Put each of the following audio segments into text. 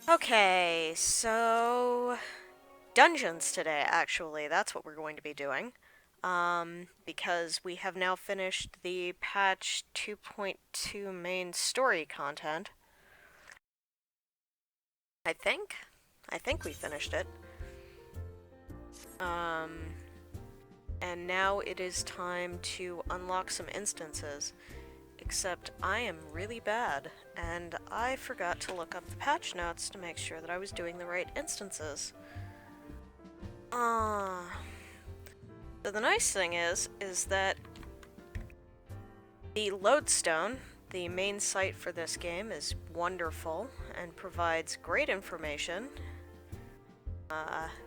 Okay, so dungeons today, actually. That's what we're going to be doing. Because we have now finished the patch 2.2 main story content. I think. I think we finished it. Um, and now it is time to unlock some instances. Except I am really bad, and I forgot to look up the patch notes to make sure that I was doing the right instances. Ah. So the nice thing is that the lodestone, the main site for this game, is wonderful and provides great information,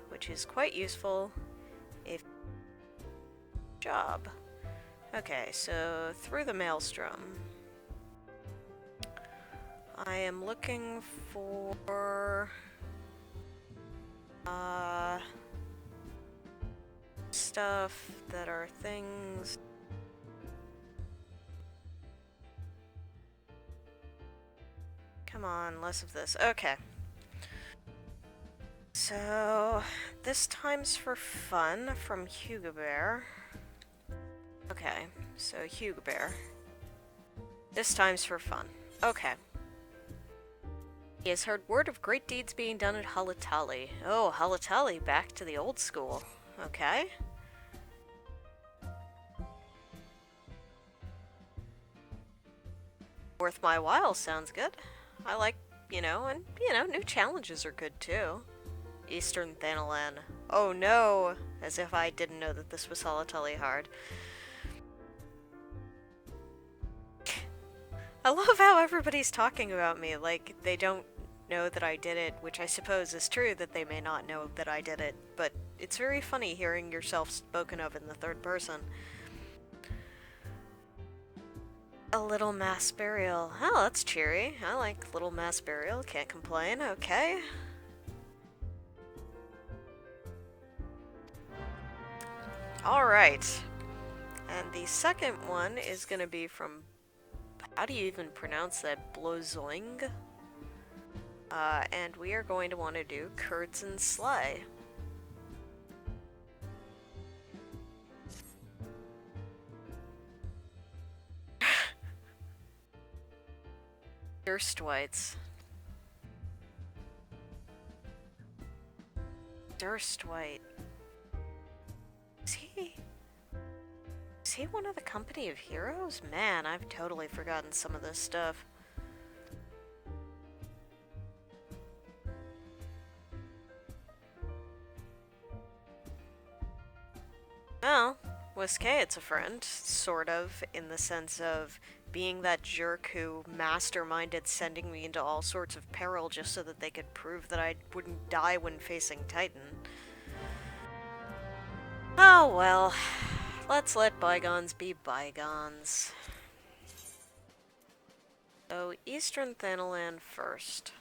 which is quite useful if job. Okay, so through the maelstrom. I am looking for stuff that are things. Come on, less of this. Okay. So, this time's for fun from Hugo Bear. Okay, so Hugo Bear. This time's for fun. Okay. He has heard word of great deeds being done at Halatali. Oh, Halatali, back to the old school. Okay. Worth my while sounds good. I like, new challenges are good too. Eastern Thanalan. Oh no! As if I didn't know that this was Halatali hard. I love how everybody's talking about me like they don't know that I did it, which I suppose is true that they may not know that I did it, but it's very funny hearing yourself spoken of in the third person. A little mass burial. Oh, that's cheery. I like little mass burial. Can't complain. Okay. Alright. And the second one is gonna be from... How do you even pronounce that? Blozoing? And we are going to want to do Curds and Slay. Durstwites. Durstwite. Is he one of the company of heroes? Man, I've totally forgotten some of this stuff. Well, with Kay it's a friend, sort of, in the sense of being that jerk who masterminded sending me into all sorts of peril just so that they could prove that I wouldn't die when facing Titan. Oh well, let's let bygones be bygones. So, Eastern Thanalan first.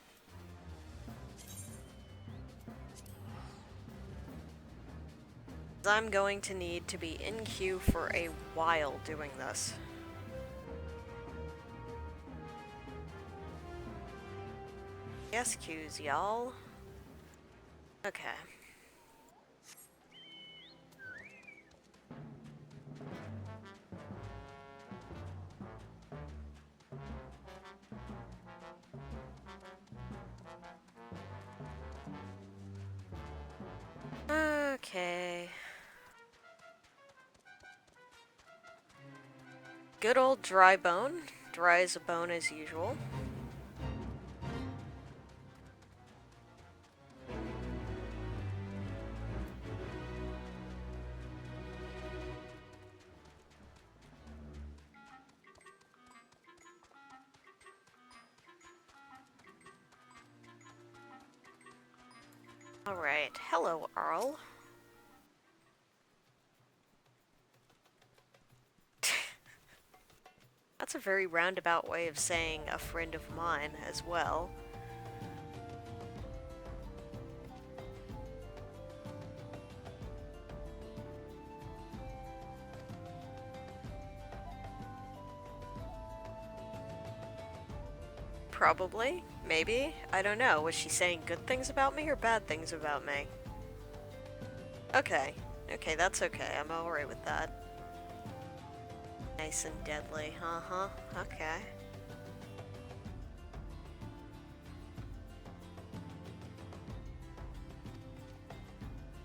I'm going to need to be in queue for a while doing this. Yes, queues, y'all. Okay. Okay. Good old dry bone. Dry as a bone as usual. Alright, hello, Earl. That's a very roundabout way of saying a friend of mine as well. Probably. Maybe. I don't know. Was she saying good things about me or bad things about me? Okay. Okay, that's okay. I'm alright with that. Nice and deadly. Uh-huh. Okay.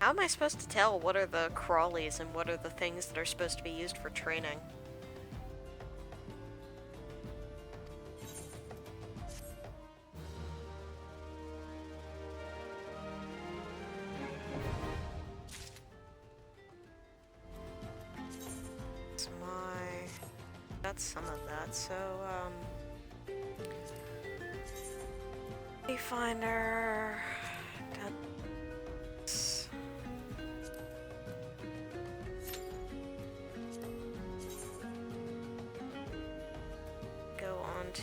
How am I supposed to tell what are the crawlies and what are the things that are supposed to be used for training? Got some of that, so, Wayfinder... That's... Go on to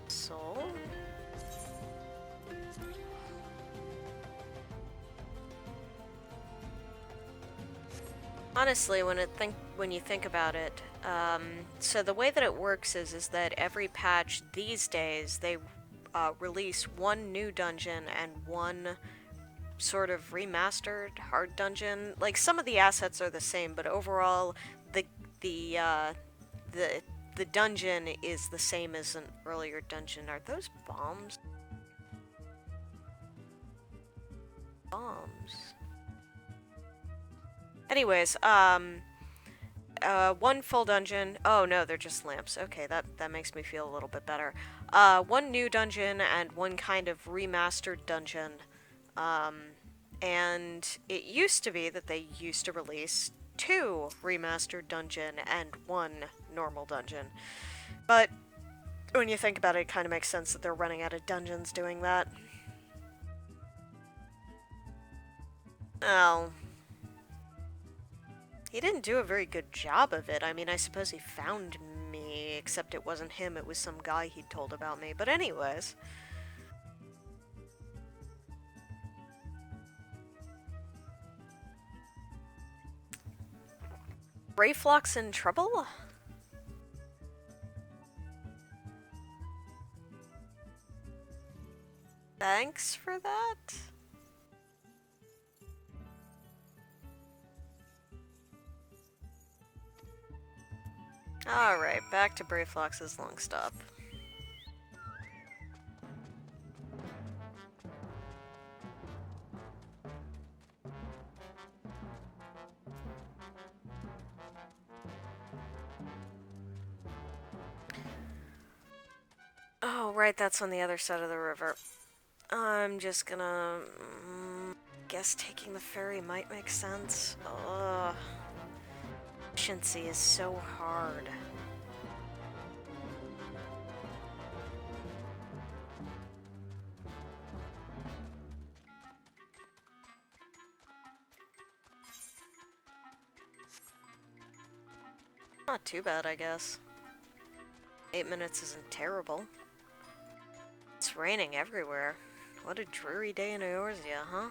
Soul. Honestly, when you think about it, so the way that it works is that every patch these days they release one new dungeon and one sort of remastered hard dungeon. Like some of the assets are the same, but overall the uh, the the dungeon is the same as an earlier dungeon. Are those bombs? Bombs. Anyways, one full dungeon. Oh no, they're just lamps. Okay, that makes me feel a little bit better. One new dungeon and one kind of remastered dungeon. And it used to be that they used to release two remastered dungeon and one normal dungeon. But when you think about it, it kind of makes sense that they're running out of dungeons doing that. Oh. He didn't do a very good job of it. I mean, I suppose he found me, except it wasn't him, it was some guy he'd told about me. But anyways. Brayflox in trouble? Thanks for that? Alright, back to Brayflox's Longstop. Oh, right, that's on the other side of the river. I'm just gonna... guess taking the ferry might make sense. Ugh. Efficiency is so hard. Not too bad, I guess. 8 minutes isn't terrible. It's raining everywhere. What a dreary day in Eorzea, huh?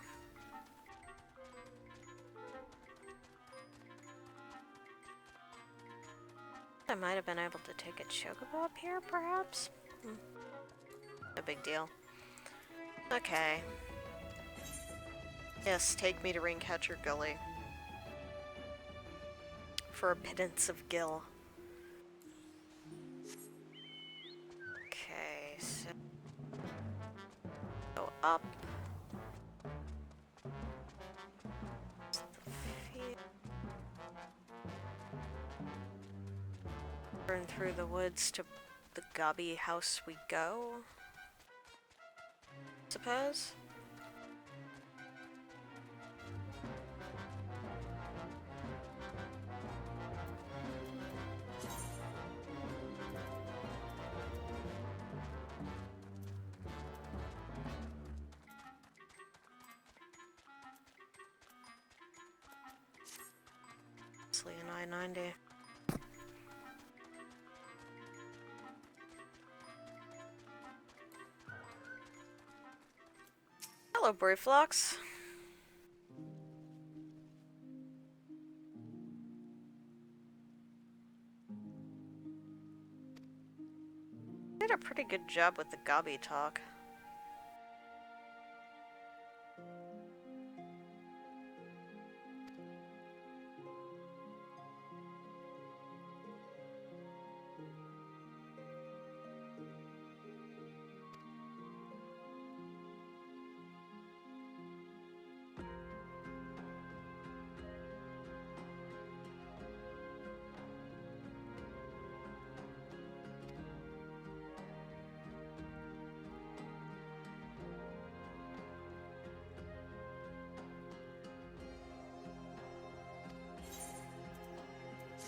I might have been able to take a chocobo up here, perhaps? No big deal. Okay. Yes, take me to Raincatcher Gully. For a pittance of gil. Okay, so... go up. Burn through the woods to the Gobby house we go. Suppose? Mostly an I-90. Hello, Brayflox. Did a pretty good job with the gobby talk.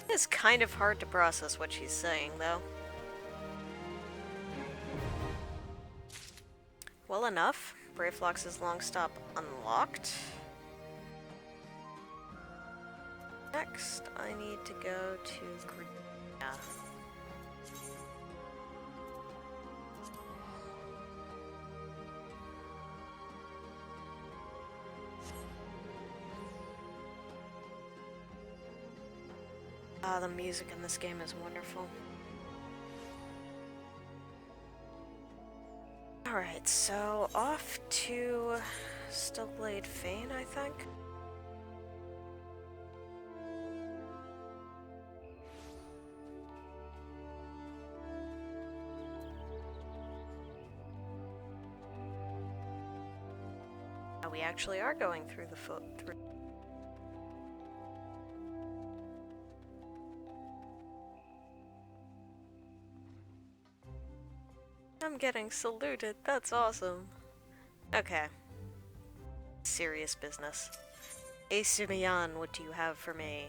It's kind of hard to process what she's saying, though. Well enough. Brayflox's Longstop unlocked. Next, I need to go to Virginia. Ah, the music in this game is wonderful. Alright, so off to Stillblade Fane, I think. Now we actually are going through the through. I'm getting saluted. That's awesome. Okay. Serious business. Hey, Sumiyan, what do you have for me?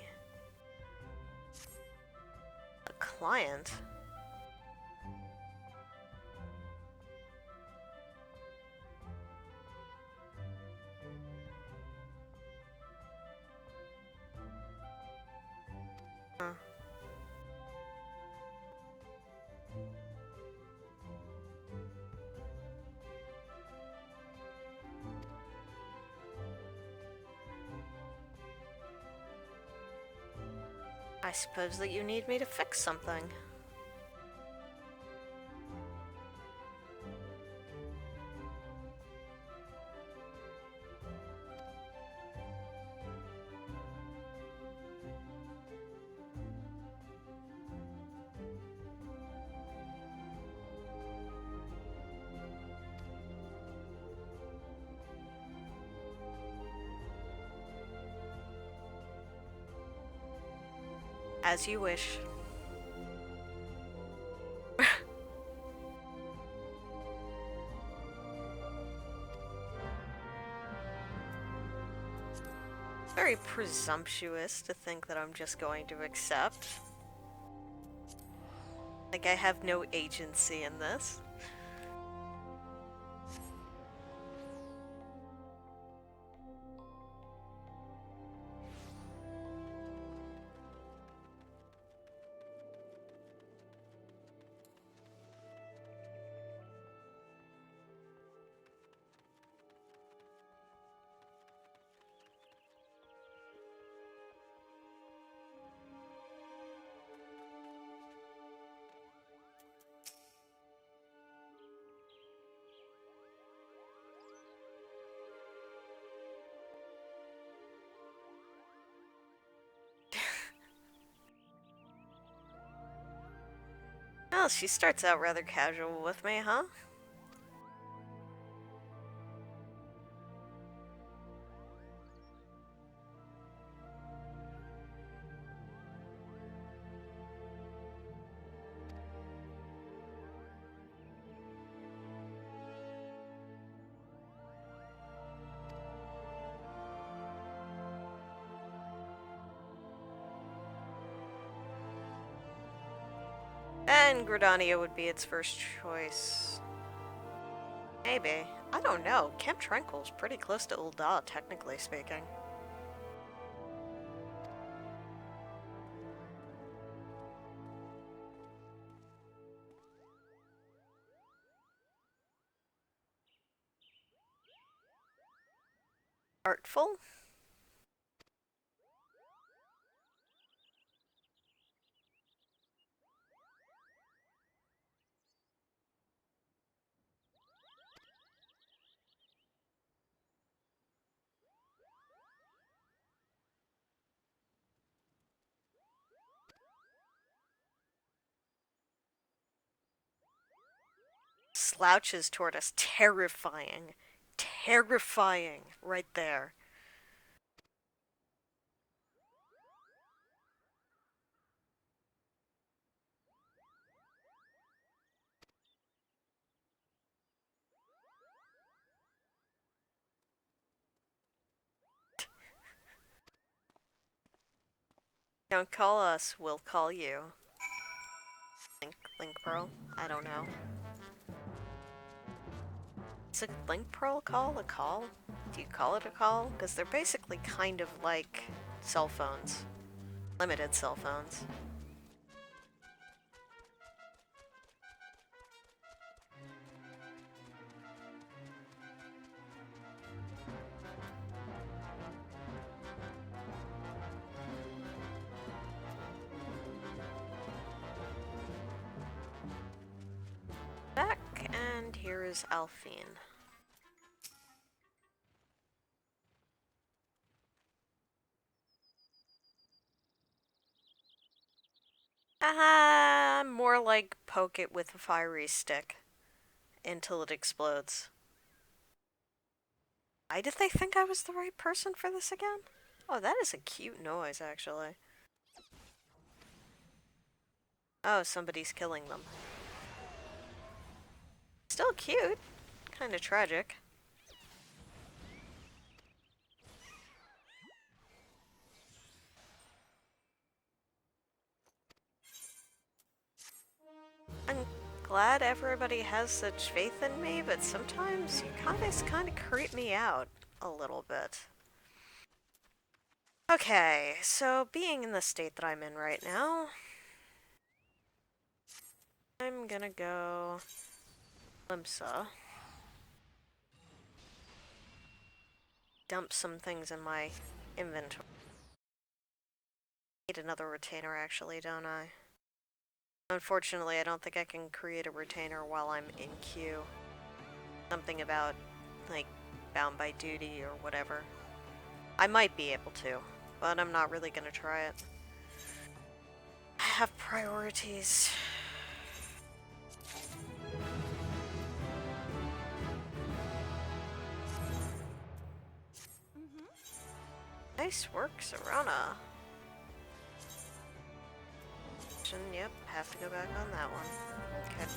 A client? Huh. I suppose that you need me to fix something. As you wish. Very presumptuous to think that I'm just going to accept. Like I have no agency in this. Well, she starts out rather casual with me, huh? And Gridania would be its first choice. Maybe. I don't know. Camp Tranquil's pretty close to Ul'dah, technically speaking. Artful? slouches toward us. Terrifying. Terrifying. Right there. Don't call us, we'll call you. Link Pearl? I don't know. Is a Link Pearl call a call? Do you call it a call? Because they're basically kind of like cell phones. Limited cell phones. Back, and here is Alphine. More like poke it with a fiery stick until it explodes. Why did they think I was the right person for this again? Oh, that is a cute noise, actually. Oh, somebody's killing them. Still cute. Kinda tragic. I'm glad everybody has such faith in me, but sometimes you kinda creep me out a little bit. Okay, so being in the state that I'm in right now, I'm gonna go Limsa. Dump some things in my inventory. Need another retainer actually, don't I? Unfortunately, I don't think I can create a retainer while I'm in queue. Something about, like, bound by duty or whatever. I might be able to, but I'm not really gonna try it. I have priorities. Nice work, Serana. Yep, have to go back on that one. Okay.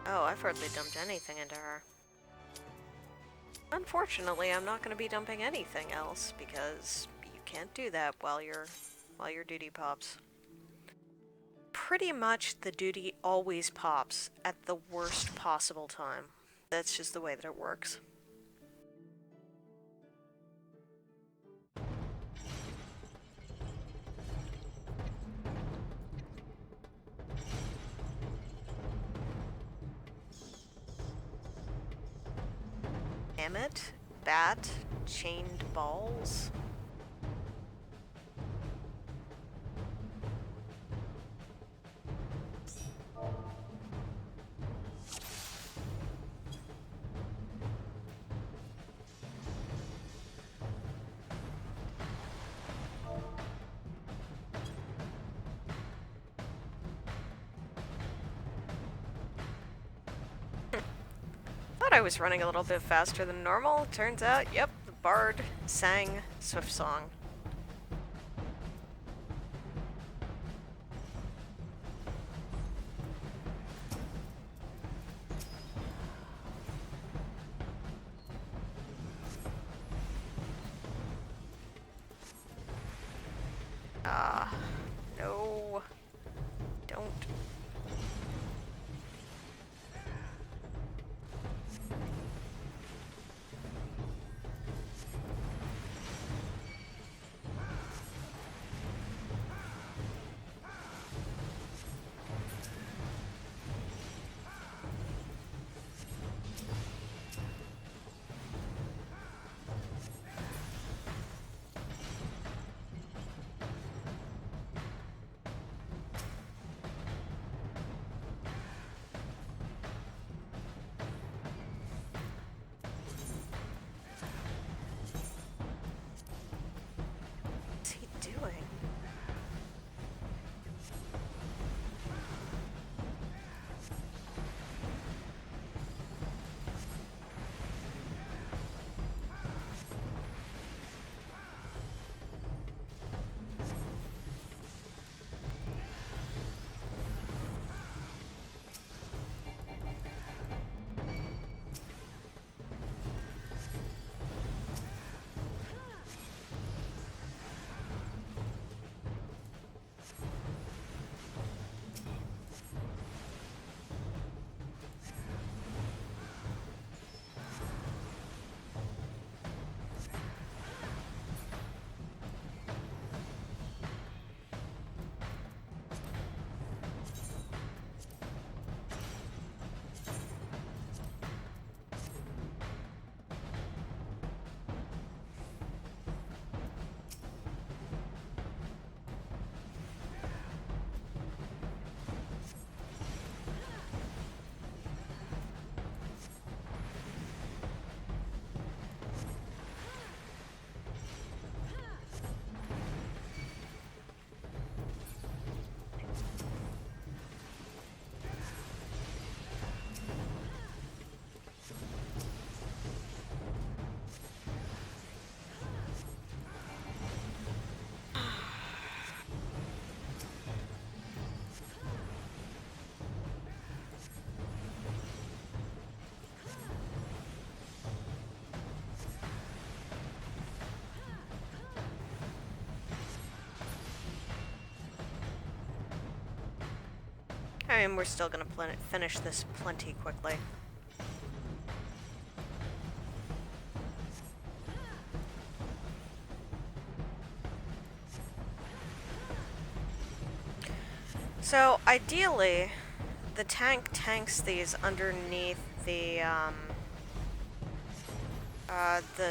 Oh, I've hardly dumped anything into her. Unfortunately, I'm not going to be dumping anything else because you can't do that while your duty pops. Pretty much the duty always pops at the worst possible time. That's just the way that it works. Damn it. Bat. Chained balls. Thought I was running a little bit faster than normal. Turns out, yep, the bard sang Swift Song. No. Don't. I mean, we're still gonna finish this plenty quickly. So, ideally, the tank tanks these underneath the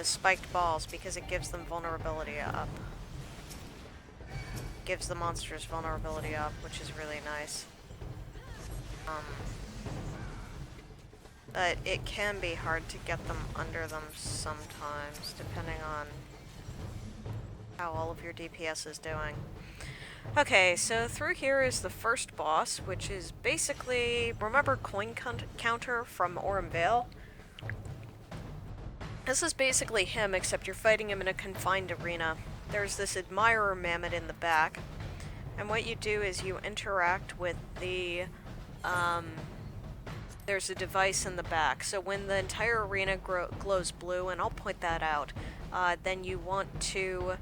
spiked balls because it gives them vulnerability up. Gives the monsters vulnerability up, which is really nice. But it can be hard to get them under them sometimes, depending on how all of your DPS is doing. Okay, so through here is the first boss, which is basically, remember coin counter from Aurum Vale? This is basically him, except you're fighting him in a confined arena. There's this admirer mammoth in the back, and what you do is you interact with the, there's a device in the back. So when the entire arena glows blue, and I'll point that out, then you want to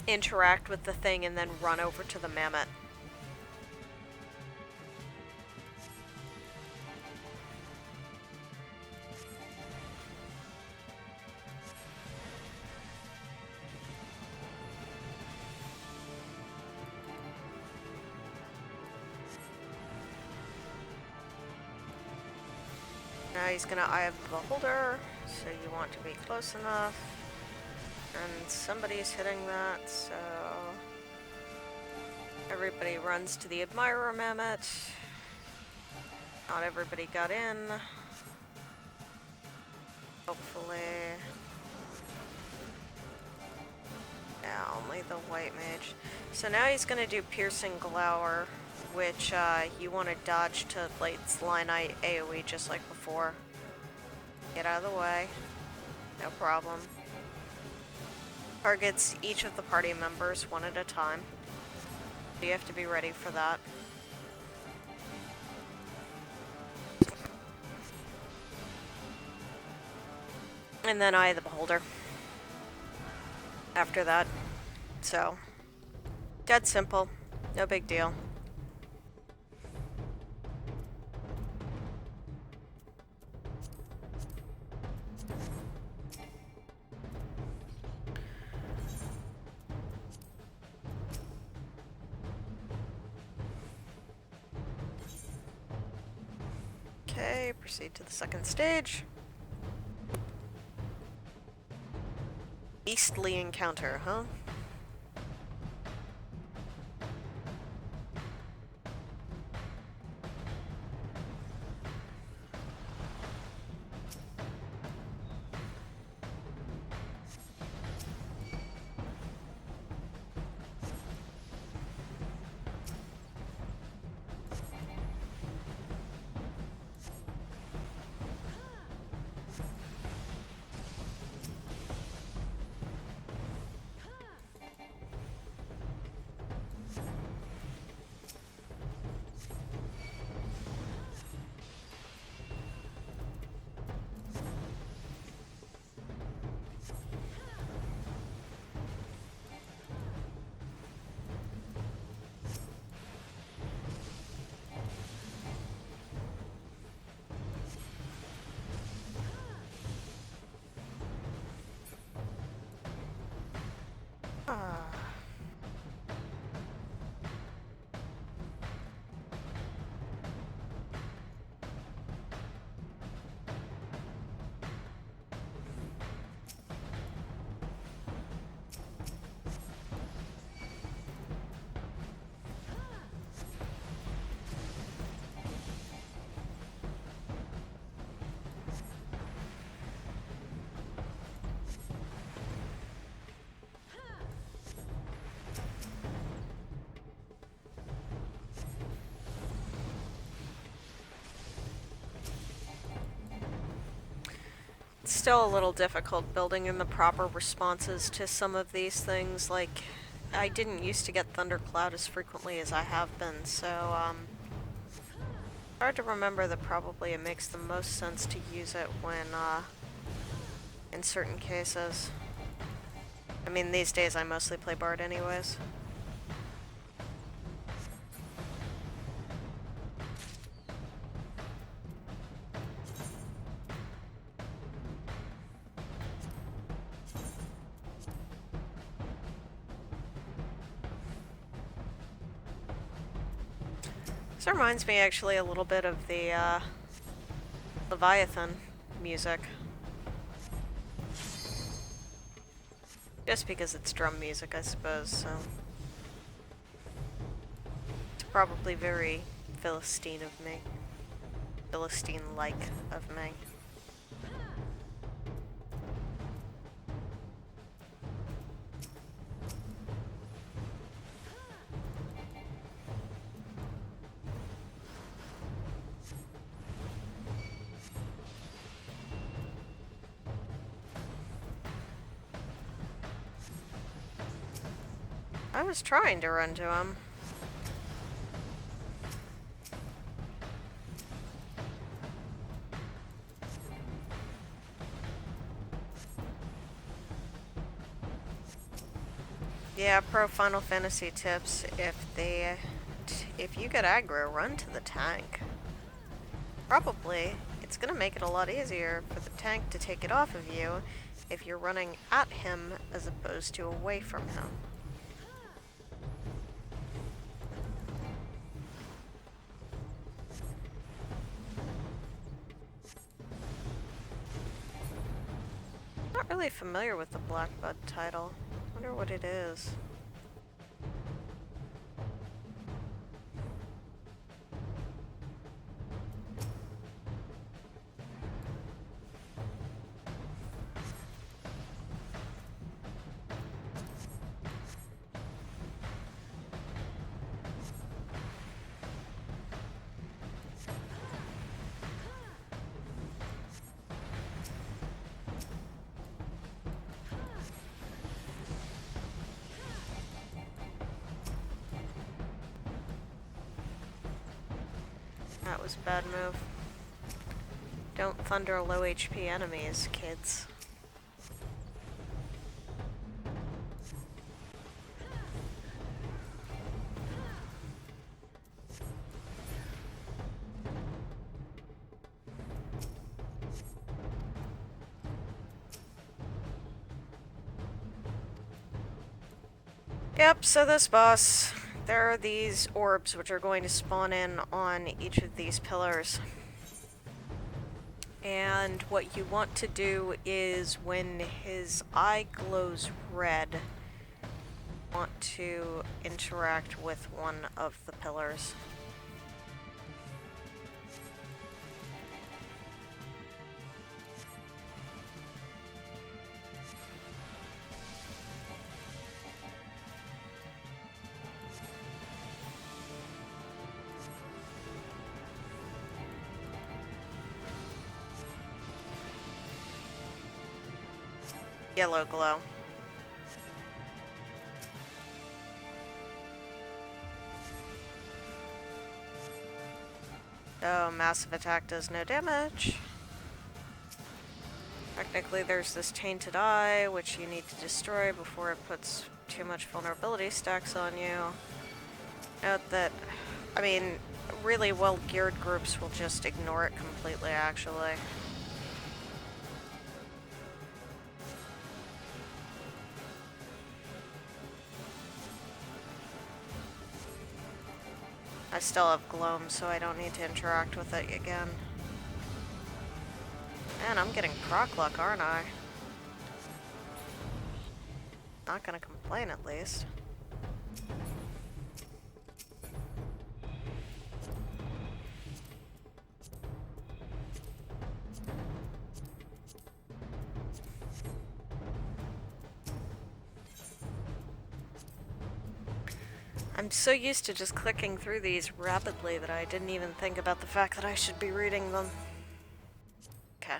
interact with the thing and then run over to the mammoth. Now he's gonna Eye of the Beholder, so you want to be close enough. And somebody's hitting that, so everybody runs to the Admirer Mammoth. Not everybody got in. Hopefully. Yeah, only the white mage. So now he's gonna do Piercing Glower, which you want to dodge to line AoE just like before. Get out of the way. No problem. Targets each of the party members one at a time. So you have to be ready for that. And then Eye of the Beholder. After that. So, dead simple. No big deal. Okay, proceed to the second stage. Beastly encounter, huh? Still a little difficult building in the proper responses to some of these things. Like, I didn't used to get Thundercloud as frequently as I have been, so hard to remember that probably it makes the most sense to use it when in certain cases. I mean, these days I mostly play Bard anyways. This reminds me actually a little bit of the Leviathan music. Just because it's drum music, I suppose, so... It's probably very Philistine of me. Philistine-like of me. I was trying to run to him. Yeah, pro Final Fantasy tips. If you get aggro, run to the tank. Probably, it's gonna make it a lot easier for the tank to take it off of you if you're running at him as opposed to away from him. Not really familiar with the Blackbud title. Wonder what it is. That was a bad move. Don't thunder low HP enemies, kids. Yep, so this boss, there are these orbs which are going to spawn in on each of these pillars. And what you want to do is when his eye glows red, you want to interact with one of the pillars. Yellow glow. Oh, massive attack does no damage. Technically there's this tainted eye, which you need to destroy before it puts too much vulnerability stacks on you. Note that, I mean, really well-geared groups will just ignore it completely, actually. I still have Gloam, so I don't need to interact with it again. Man, I'm getting proc luck, aren't I? Not gonna complain, at least. I'm so used to just clicking through these rapidly that I didn't even think about the fact that I should be reading them. Okay.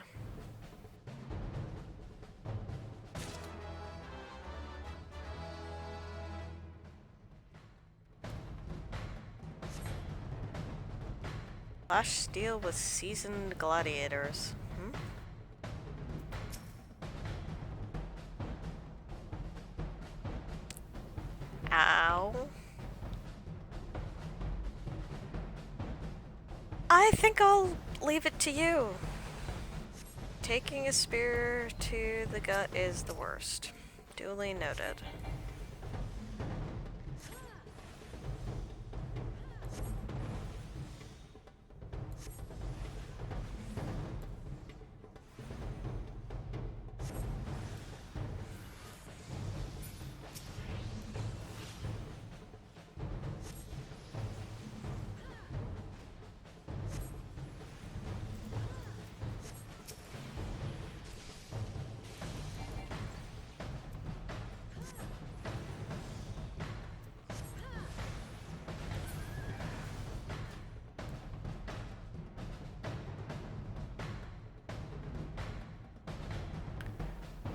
Flash steel with seasoned gladiators. Ow. I think I'll leave it to you. Taking a spear to the gut is the worst. Duly noted.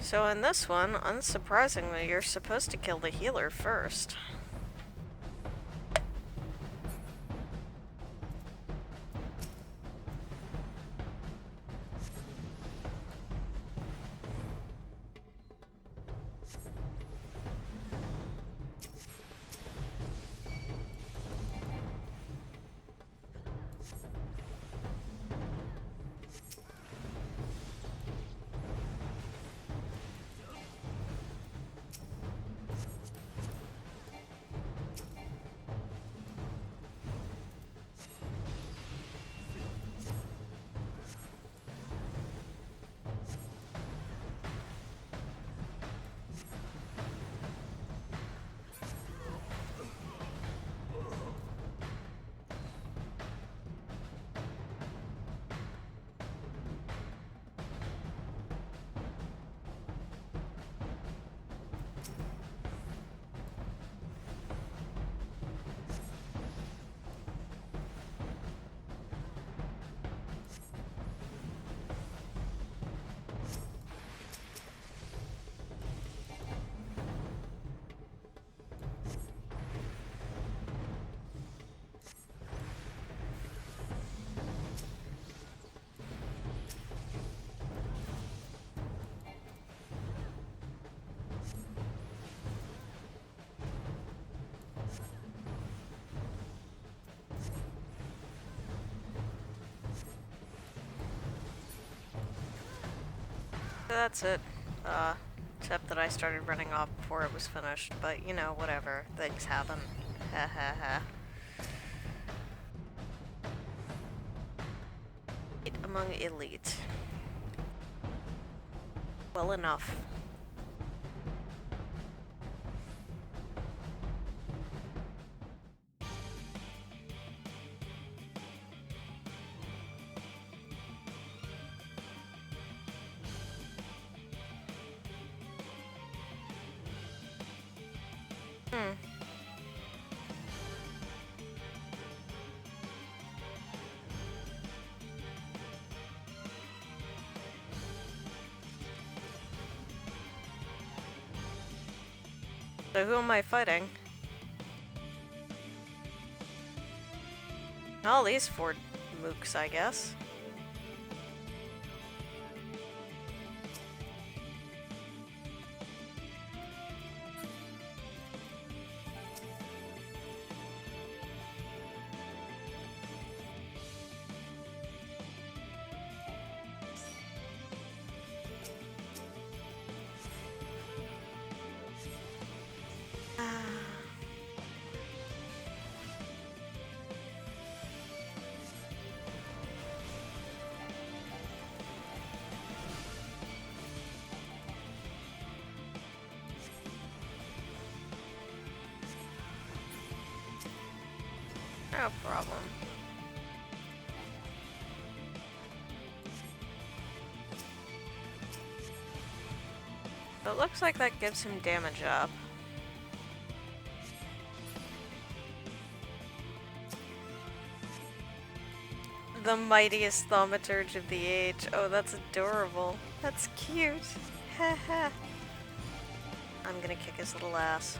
So in this one, unsurprisingly, you're supposed to kill the healer first. That's it. Except that I started running off before it was finished, but you know, whatever. Things happen. Ha ha ha. Among elite. Well enough. So who am I fighting? All these four mooks, I guess. No problem. It looks like that gives him damage up. The mightiest thaumaturge of the age. Oh, that's adorable. That's cute. Haha. I'm gonna kick his little ass.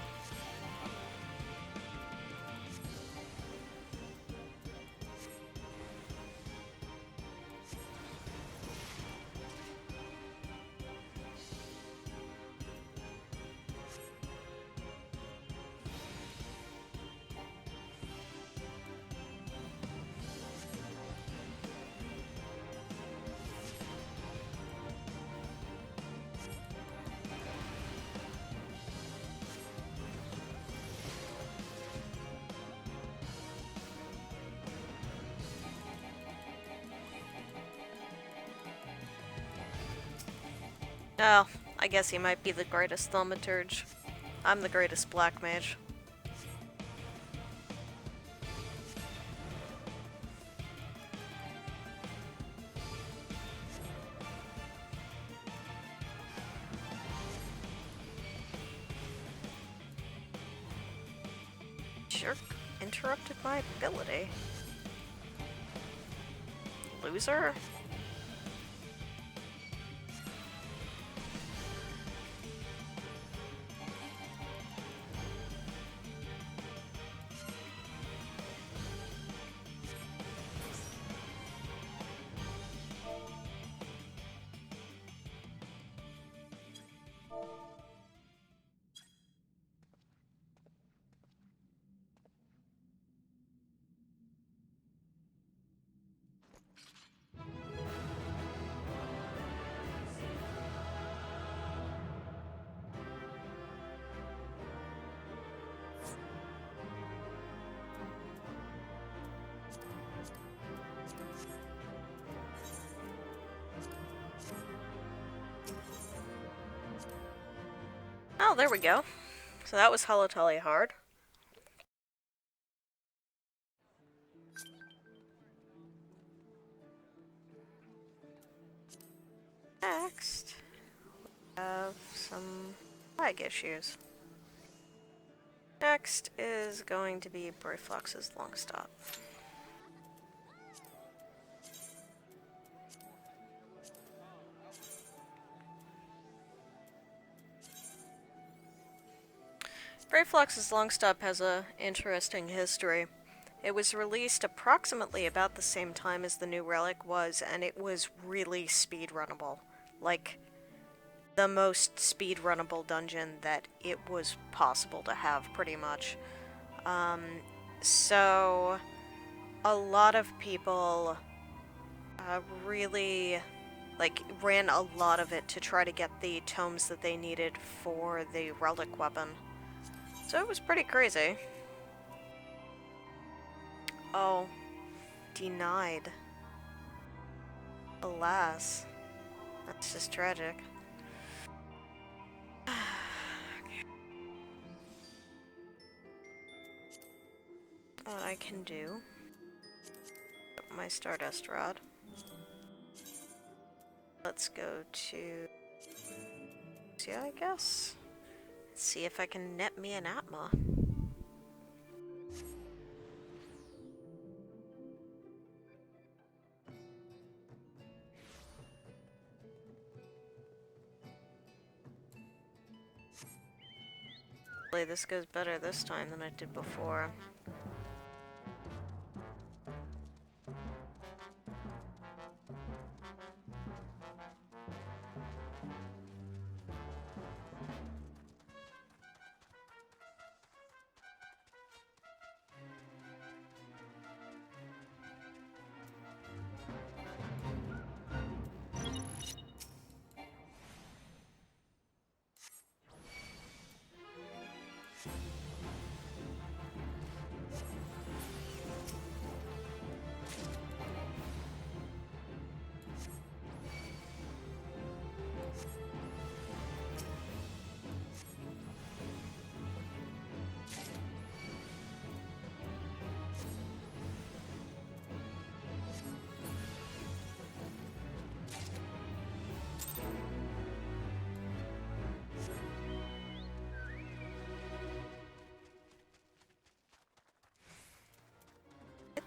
Oh, I guess he might be the greatest thaumaturge. I'm the greatest black mage. Jerk interrupted my ability. Loser? Oh, there we go. So that was Halatali hard. Next, we have some flag issues. Next is going to be Brayflox's Longstop. Brayflox's Longstop has a interesting history. It was released approximately about the same time as the new relic was, and it was really speedrunnable. Like, the most speedrunnable dungeon that it was possible to have, pretty much. So, a lot of people really, like, ran a lot of it to try to get the tomes that they needed for the relic weapon. So it was pretty crazy. Oh, denied. Alas. That's just tragic. What I can do... my Stardust Rod. Let's go to... yeah, I guess? Let's see if I can net me an Atma. Hopefully this goes better this time than it did before.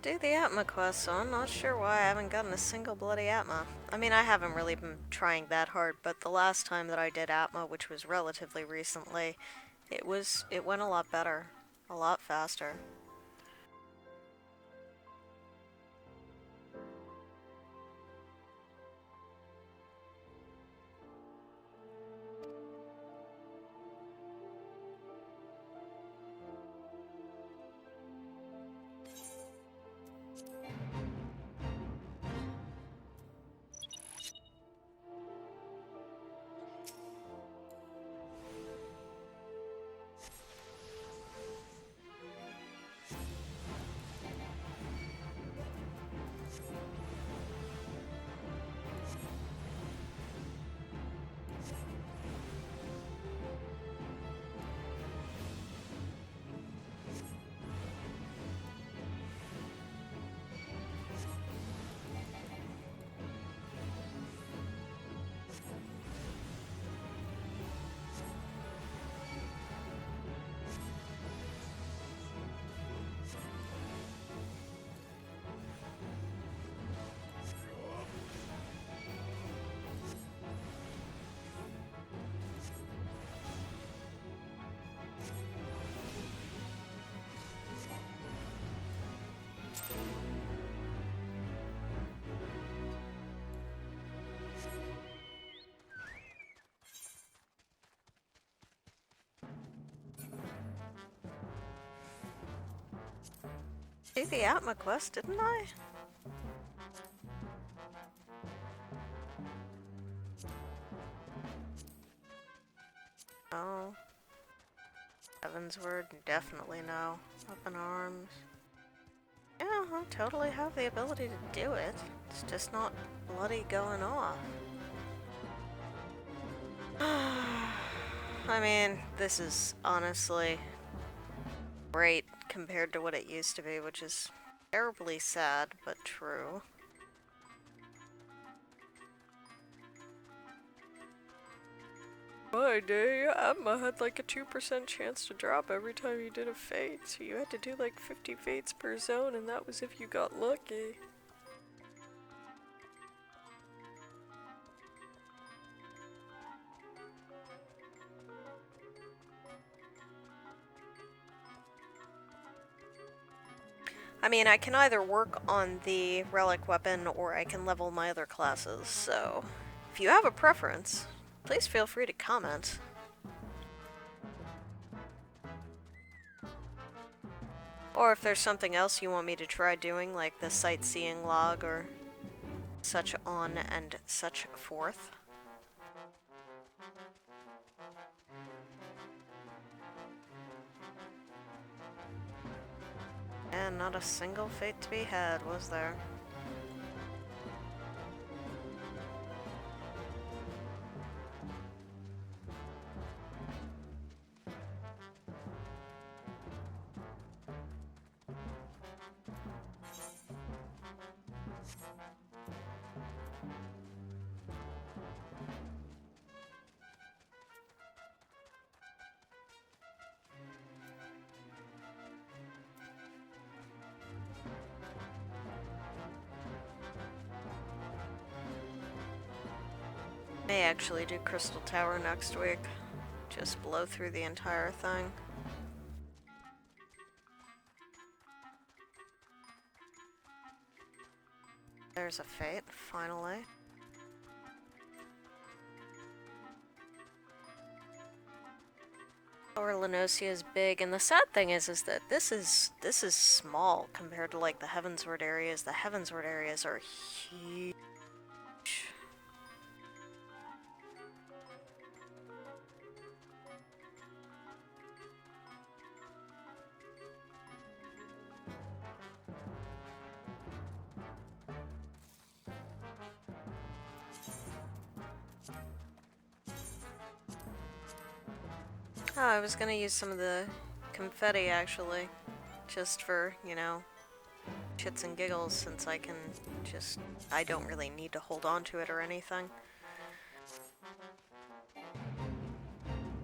Do the Atma quest, so I'm not sure why I haven't gotten a single bloody Atma. I mean, I haven't really been trying that hard, but the last time that I did Atma, which was relatively recently, it went a lot better. A lot faster. Did the Atma quest, didn't I? Oh. Heaven's Word, definitely no. Up in arms. Yeah, I totally have the ability to do it. It's just not bloody going off. I mean, this is honestly great compared to what it used to be, which is terribly sad, but true. My day, Atma had like a 2% chance to drop every time you did a fate, so you had to do like 50 fates per zone, and that was if you got lucky. I mean, I can either work on the relic weapon or I can level my other classes, so if you have a preference, please feel free to comment. Or if there's something else you want me to try doing, like the sightseeing log or such on and such forth. And not a single fate to be had, was there? May actually do Crystal Tower next week. Just blow through the entire thing. There's a fate, finally. Or Lenosia is big, and the sad thing is that this is small compared to like the Heavensward areas. The Heavensward areas are huge. Oh, I was gonna use some of the confetti actually, just for, you know, shits and giggles, since I don't really need to hold on to it or anything.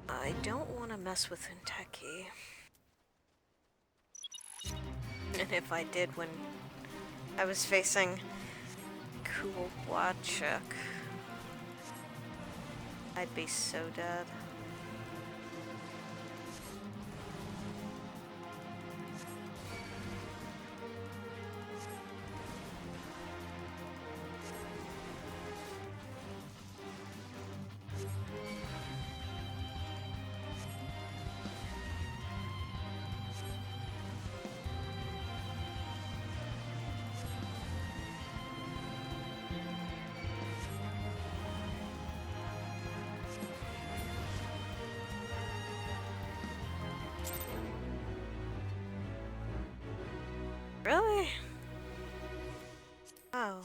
I don't want to mess with Inteki. And if I did when I was facing Kuwachuk, I'd be so dead. Really? Oh.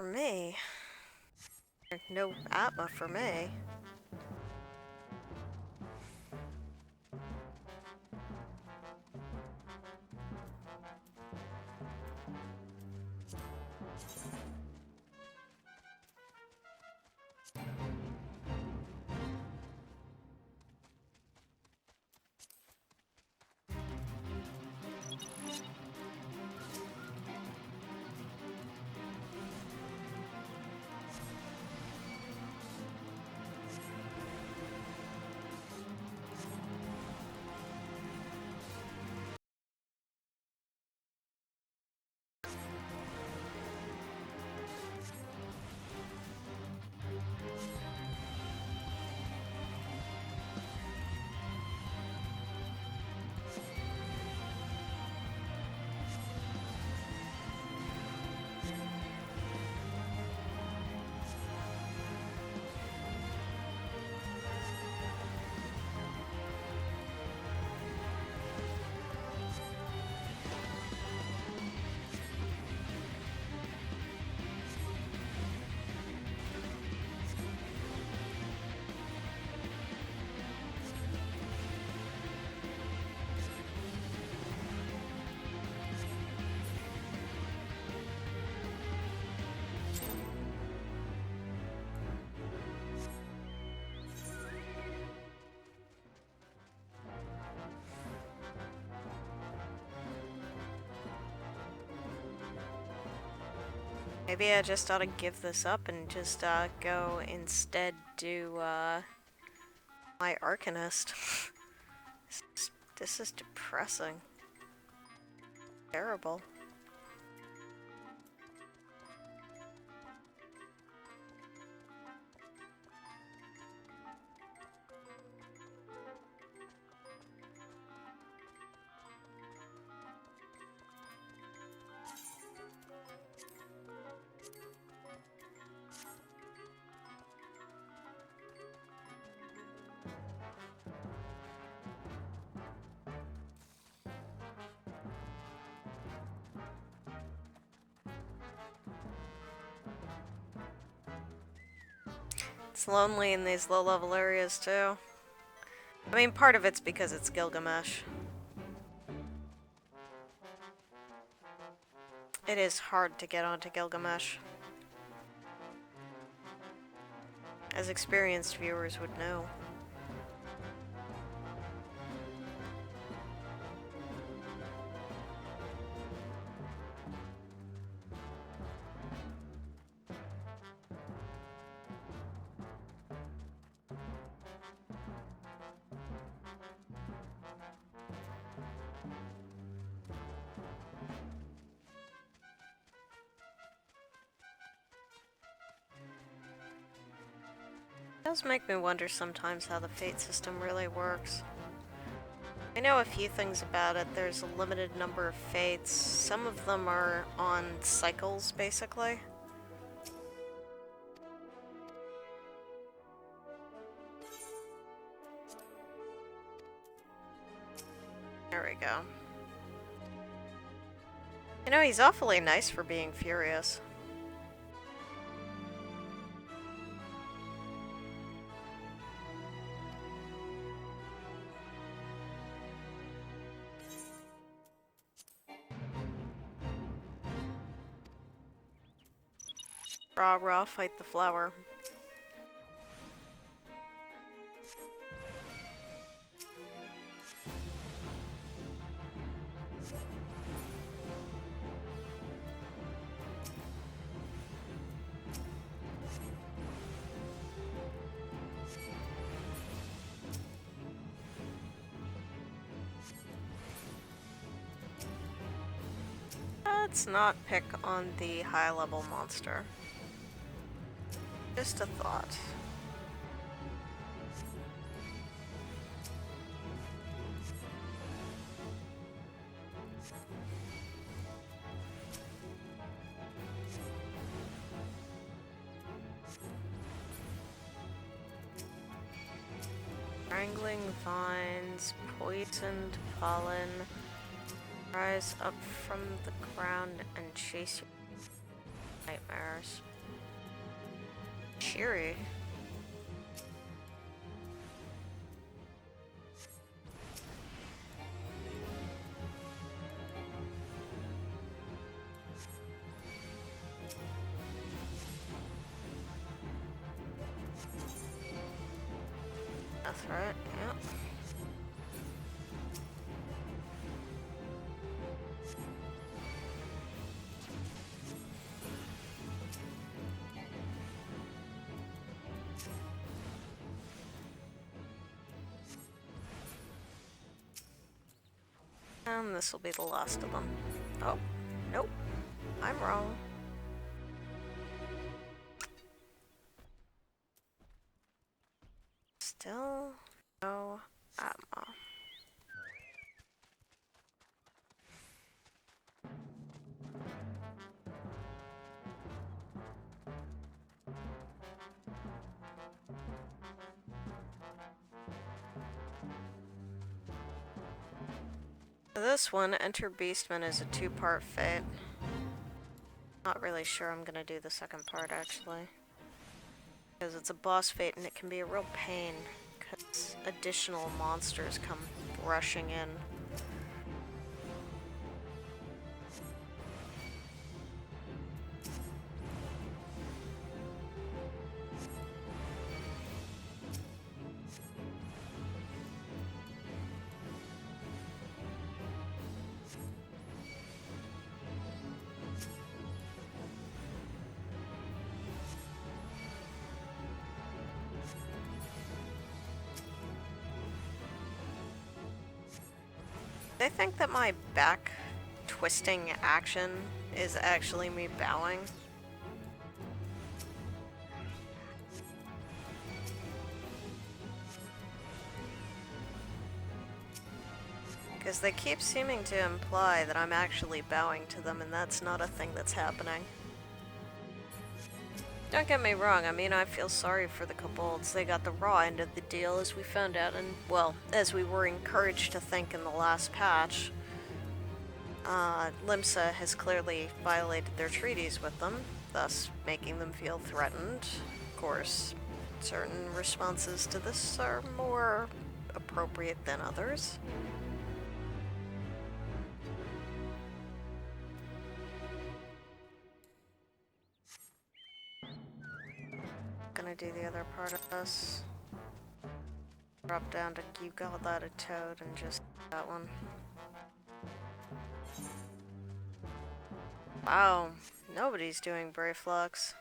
For me. No Atma for me. Maybe I just ought to give this up and just go instead do my Arcanist. This is depressing. Terrible. It's lonely in these low-level areas, too. I mean, part of it's because it's Gilgamesh. It is hard to get onto Gilgamesh. As experienced viewers would know. It does make me wonder sometimes how the fate system really works. I know a few things about it. There's a limited number of fates. Some of them are on cycles, basically. There we go. You know, he's awfully nice for being furious. Rah rah, fight the flower. Let's not pick on the high-level monster. Just a thought. Wrangling vines, poisoned pollen, rise up from the ground and chase your nightmares. cheery. That's right, yeah. And this will be the last of them. Oh, nope. I'm wrong. Still no Atma. This one, Enter Beastman, is a two-part fate. Not really sure I'm gonna do the second part, actually. Because it's a boss fate and it can be a real pain, because additional monsters come rushing in. They think that my back twisting action is actually me bowing. Because they keep seeming to imply that I'm actually bowing to them, and that's not a thing that's happening. Don't get me wrong, I mean, I feel sorry for the kobolds. They got the raw end of the deal, as we found out, and, well, as we were encouraged to think in the last patch. Limsa has clearly violated their treaties with them, thus making them feel threatened. Of course, certain responses to this are more appropriate than others. Gonna do the other part of this. Drop down to you got that a toad and just that one. Wow, nobody's doing Brayflox.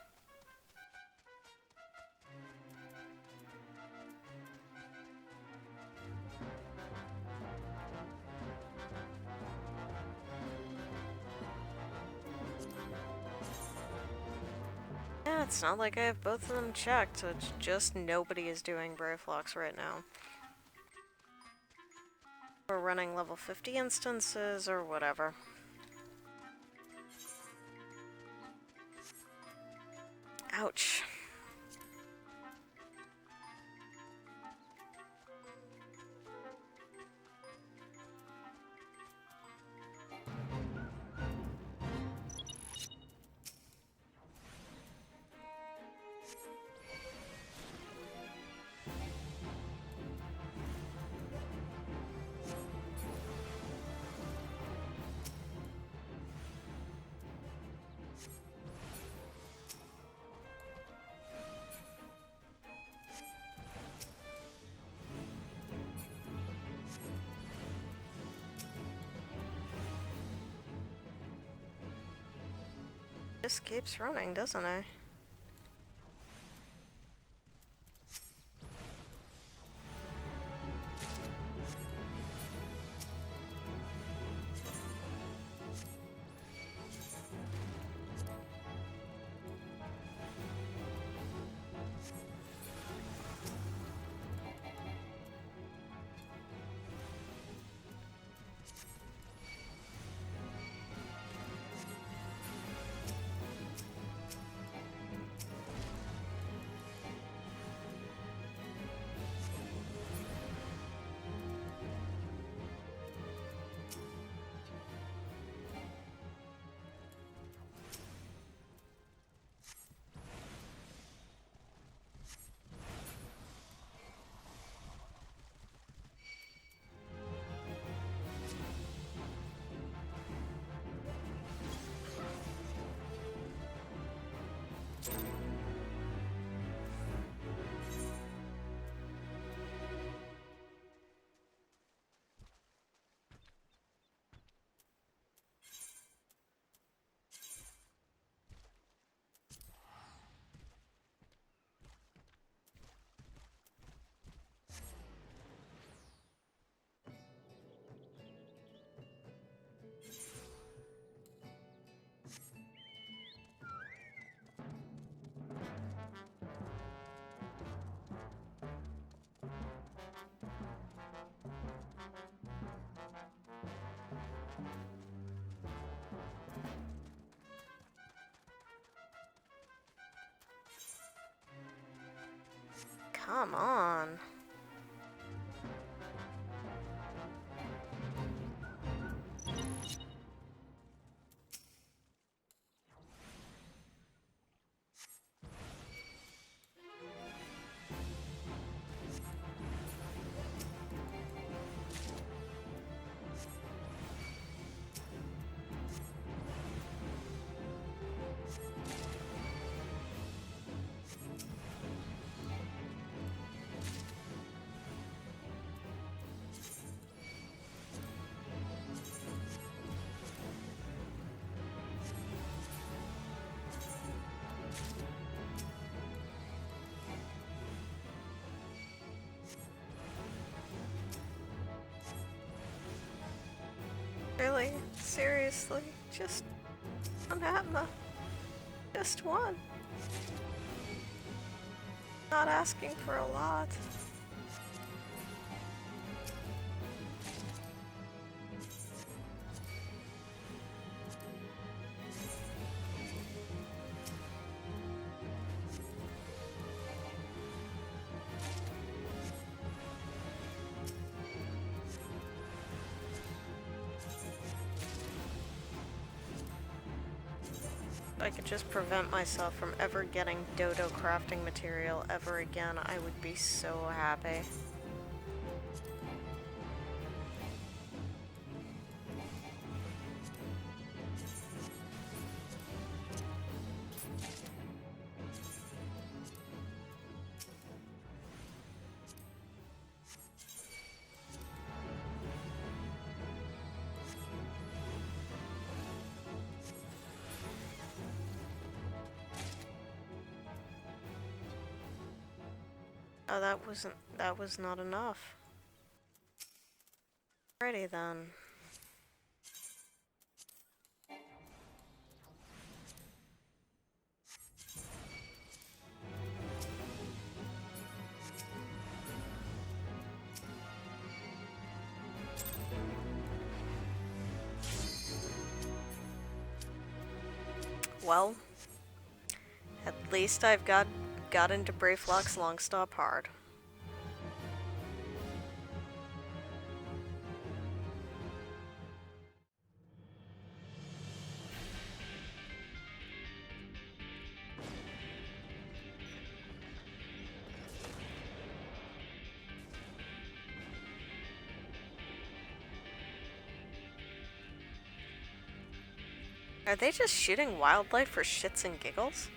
Yeah, it's not like I have both of them checked, so it's just nobody is doing Brayflox right now. We're running level 50 instances or whatever. Ouch. Just keeps running, doesn't it? Come on. Really? Seriously? Just one Atma? Just one? Not asking for a lot. If I could just prevent myself from ever getting dodo crafting material ever again, I would be so happy. Oh, that was not enough. Alrighty then. Well, at least I've got into Brayflox Longstop hard. Are they just shooting wildlife for shits and giggles?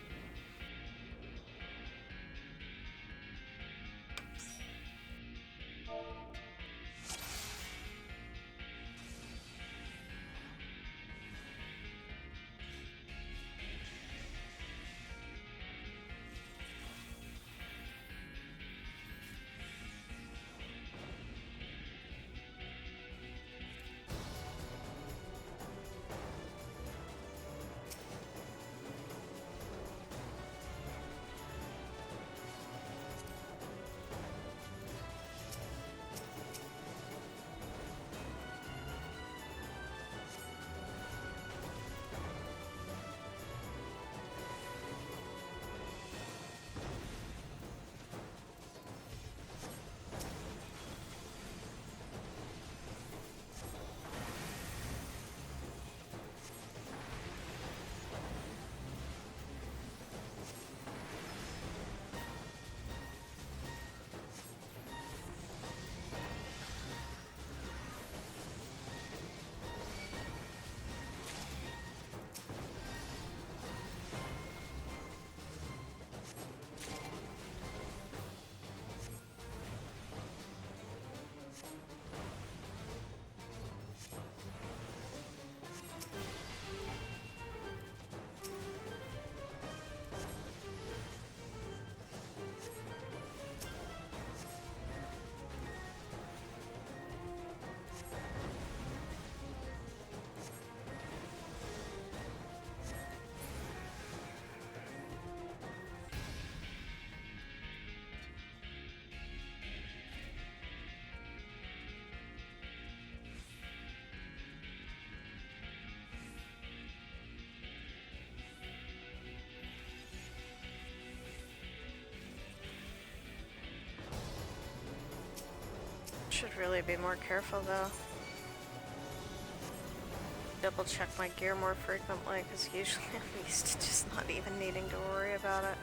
should really be more careful though. Double check my gear more frequently, because usually I'm used to just not even needing to worry about it.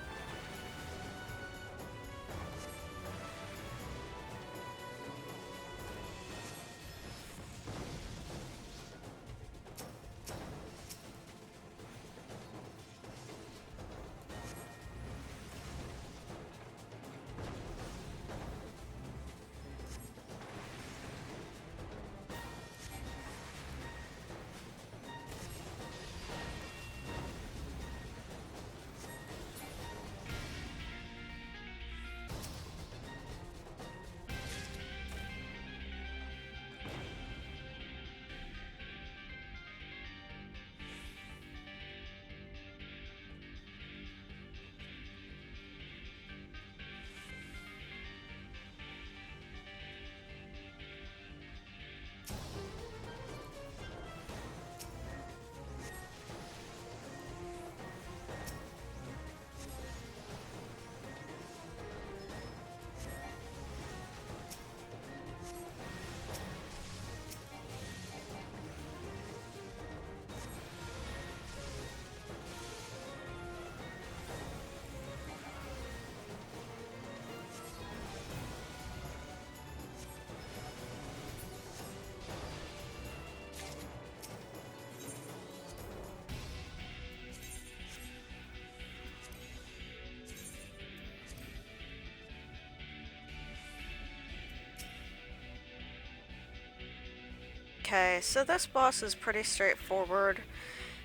Okay, so this boss is pretty straightforward.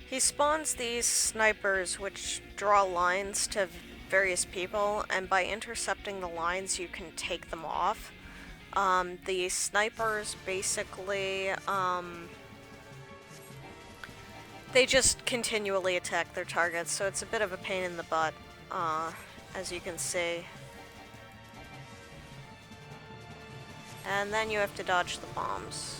He spawns these snipers which draw lines to various people, and by intercepting the lines you can take them off. The snipers basically, they just continually attack their targets, so it's a bit of a pain in the butt, as you can see. And then you have to dodge the bombs.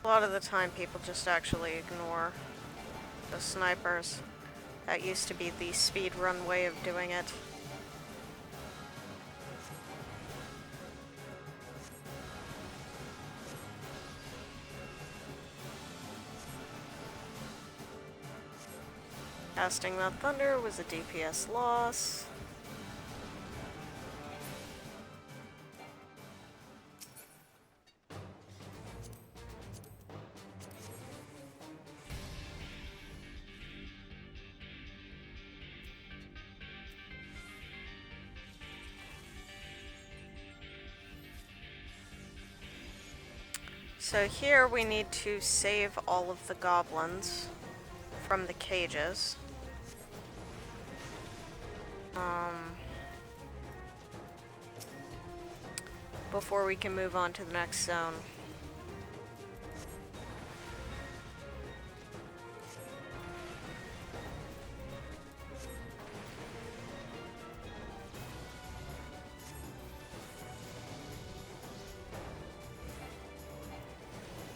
A lot of the time people just actually ignore the snipers. That used to be the speedrun way of doing it. Casting that thunder was a DPS loss. So here we need to save all of the goblins from the cages. Before we can move on to the next zone.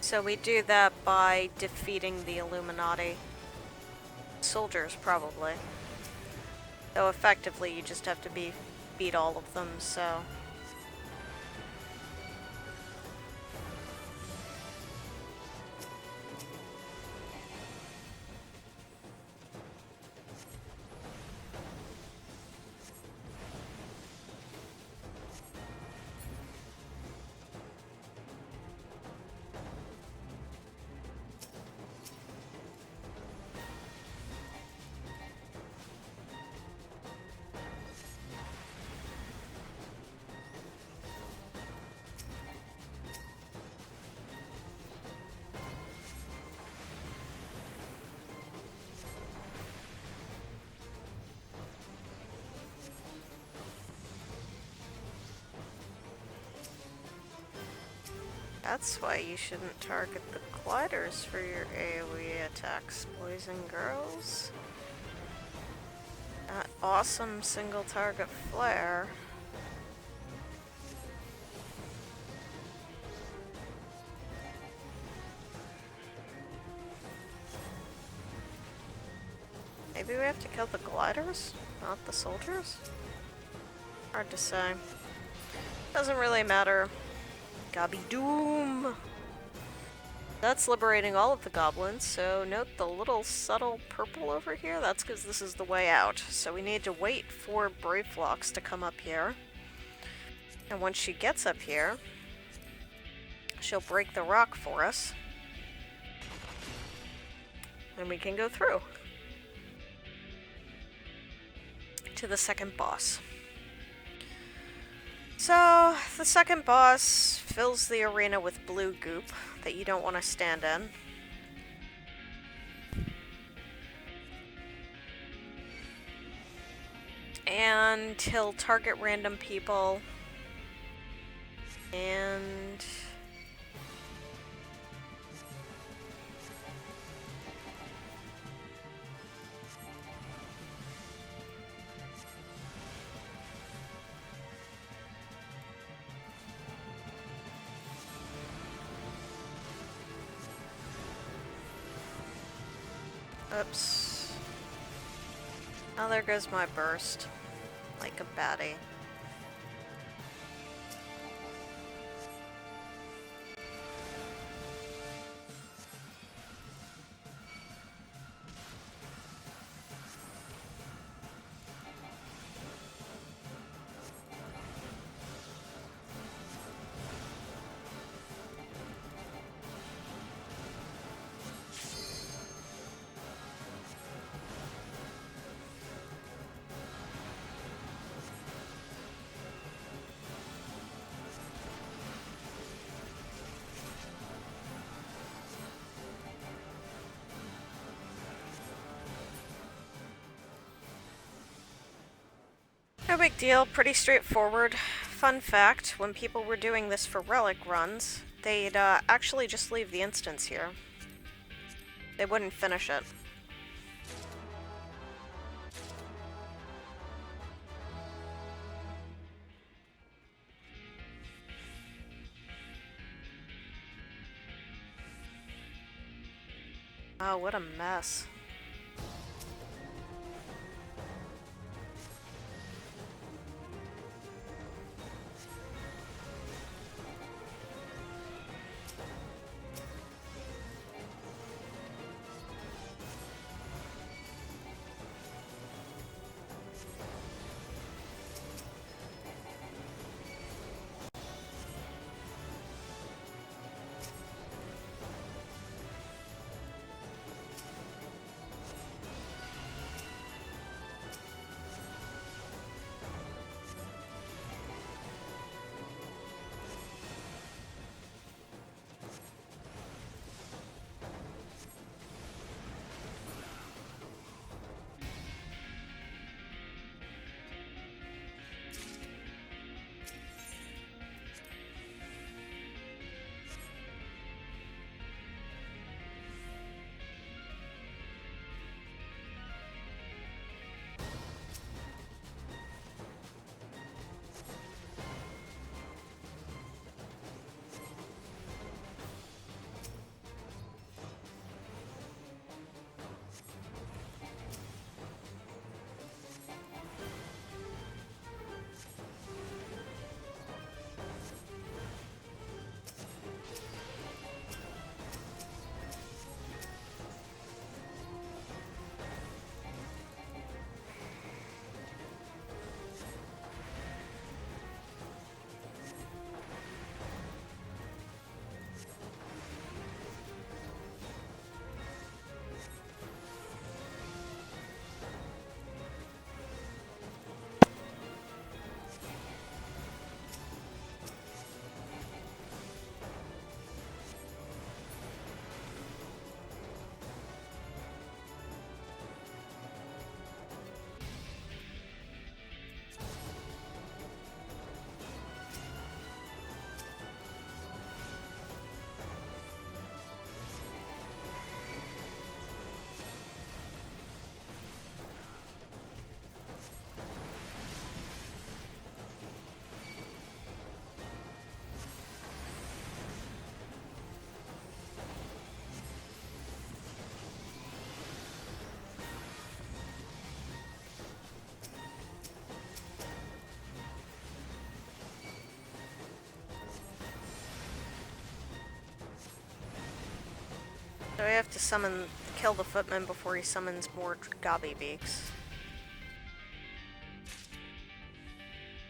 So we do that by defeating the Illuminati. Soldiers, probably. Though effectively you just have to beat all of them, so... That's why you shouldn't target the gliders for your AoE attacks, boys and girls. That awesome single target flare. Maybe we have to kill the gliders, not the soldiers? Hard to say. Doesn't really matter. Gobby Doom! That's liberating all of the goblins, so note the little subtle purple over here. That's because this is the way out. So we need to wait for Brayflox to come up here. And once she gets up here, she'll break the rock for us. And we can go through to the second boss. So, the second boss fills the arena with blue goop that you don't want to stand in. And he'll target random people. And... oops. Oh, there goes my burst. Like a baddie. No big deal, pretty straightforward. Fun fact, when people were doing this for relic runs, they'd actually just leave the instance here. They wouldn't finish it. Oh, what a mess. So we have to kill the footman before he summons more gobby beaks.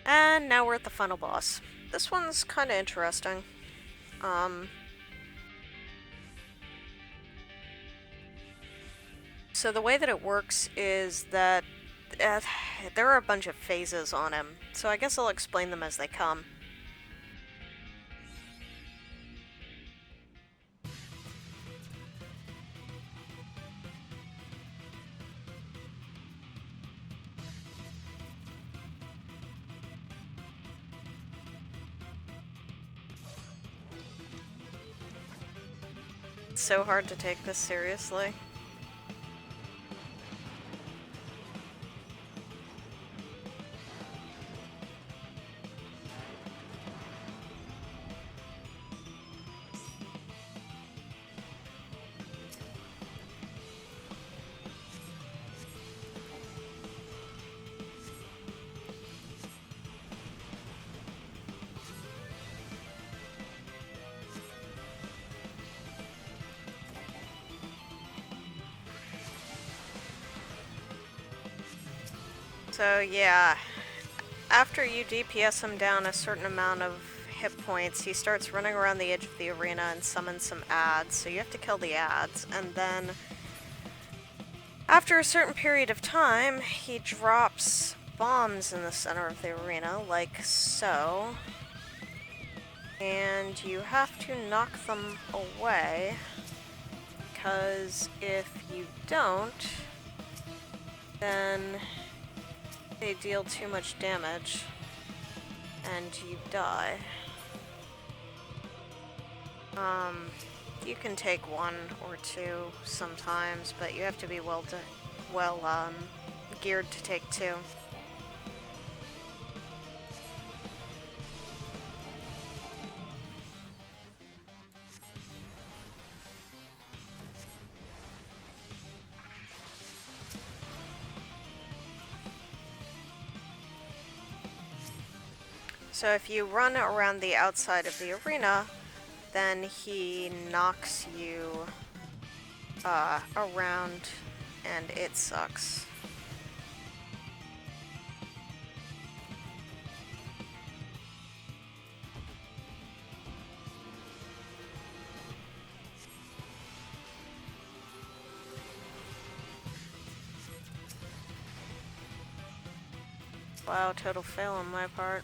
And now we're at the final boss. This one's kind of interesting. So the way that it works is that there are a bunch of phases on him, so I guess I'll explain them as they come. It's so hard to take this seriously. So yeah, after you DPS him down a certain amount of hit points, he starts running around the edge of the arena and summons some ads, so you have to kill the ads, and then after a certain period of time, he drops bombs in the center of the arena, like so, and you have to knock them away, because if you don't, then they deal too much damage, and you die. You can take one or two sometimes, but you have to be well geared to take two. So if you run around the outside of the arena, then he knocks you around, and it sucks. Wow, total fail on my part.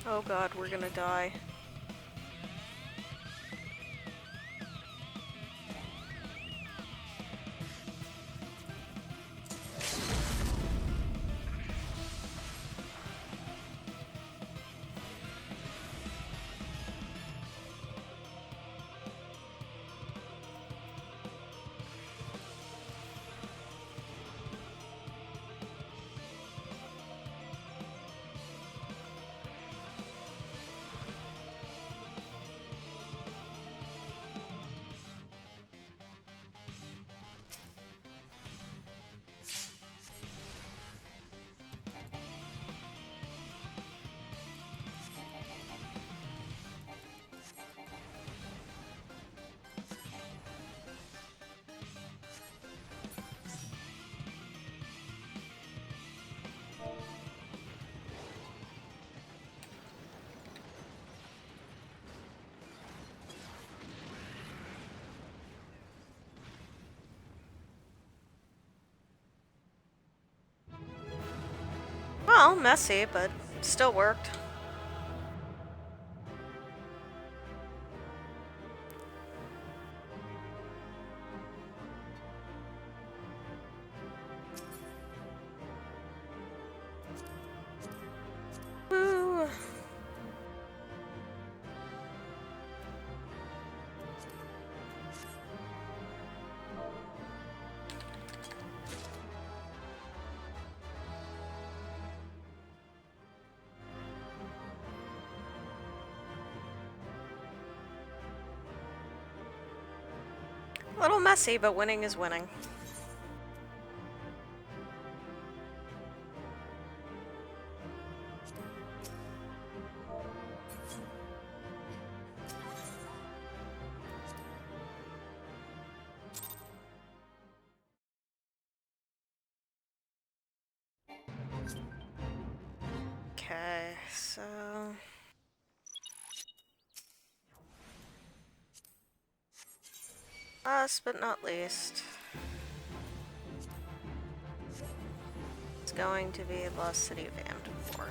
Oh god, we're gonna die. Well, messy, but still worked. Woo! A little messy, but winning is winning. Okay, so... last but not least, it's going to be Lost City of Amdapor.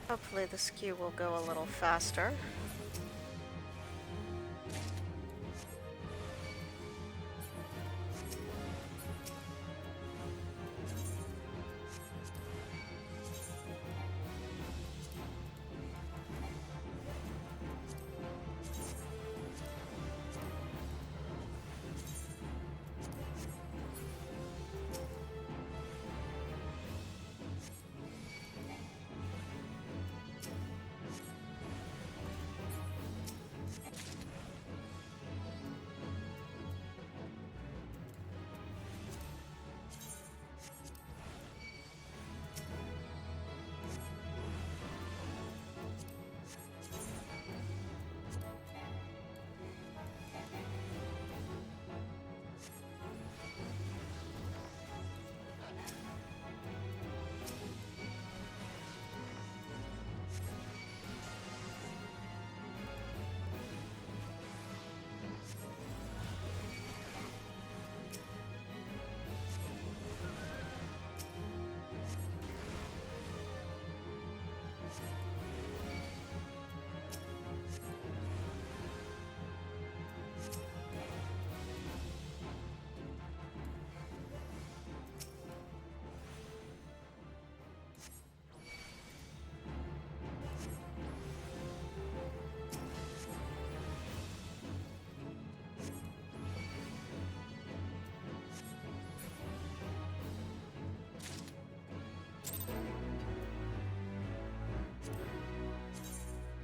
Hopefully this queue will go a little faster.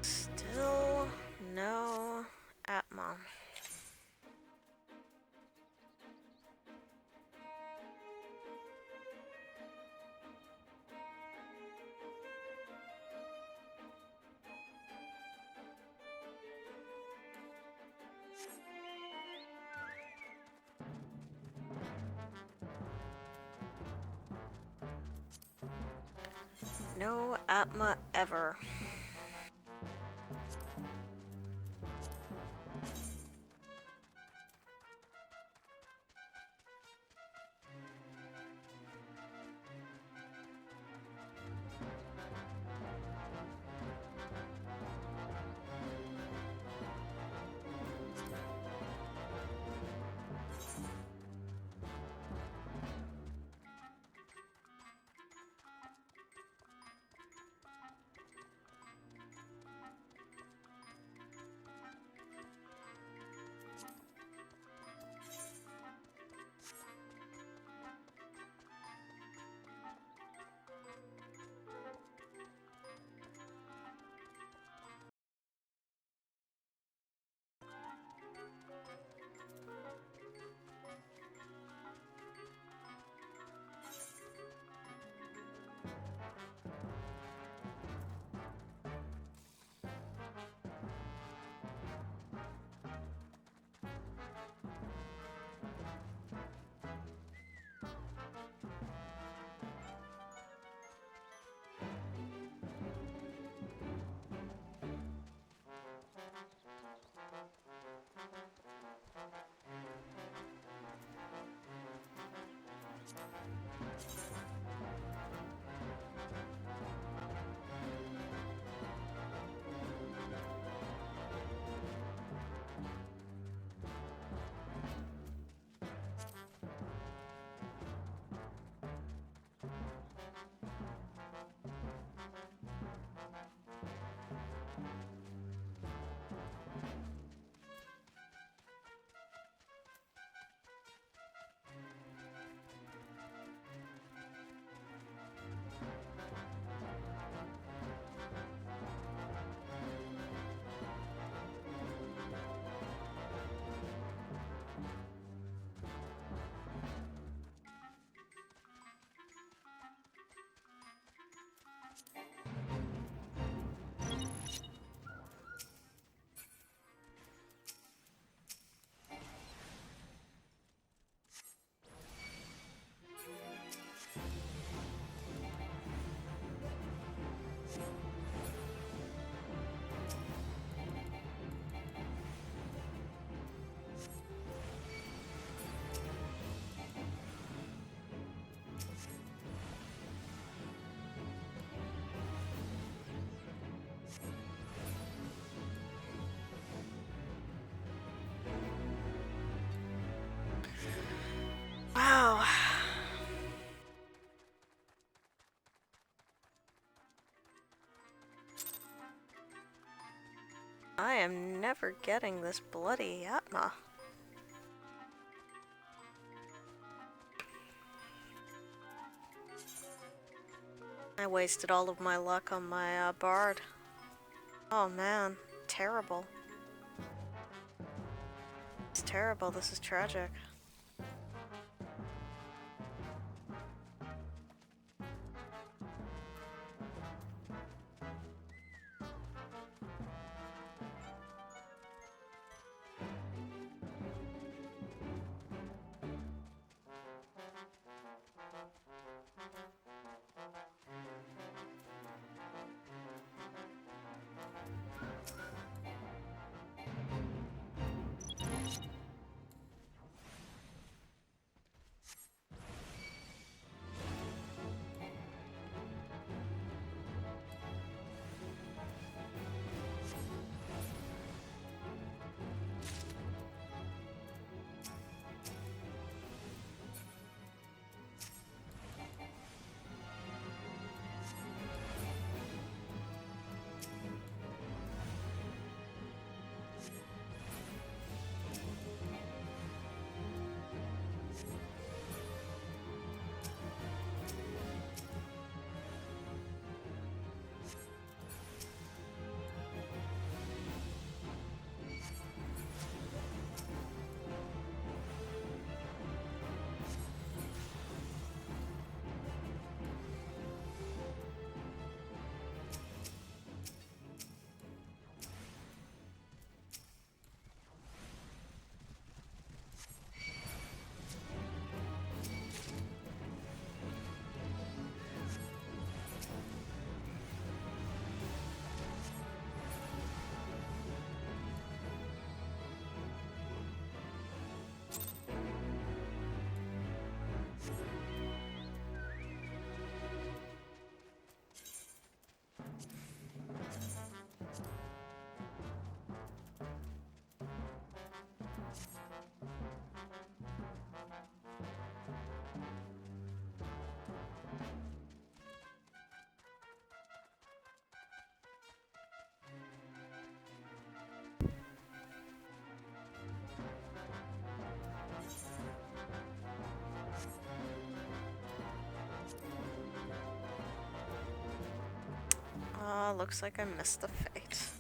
Still no Atma. No Atma ever. I'm never getting this bloody Atma. I wasted all of my luck on my bard. Oh man, terrible. It's terrible, this is tragic. Looks like I missed the fate.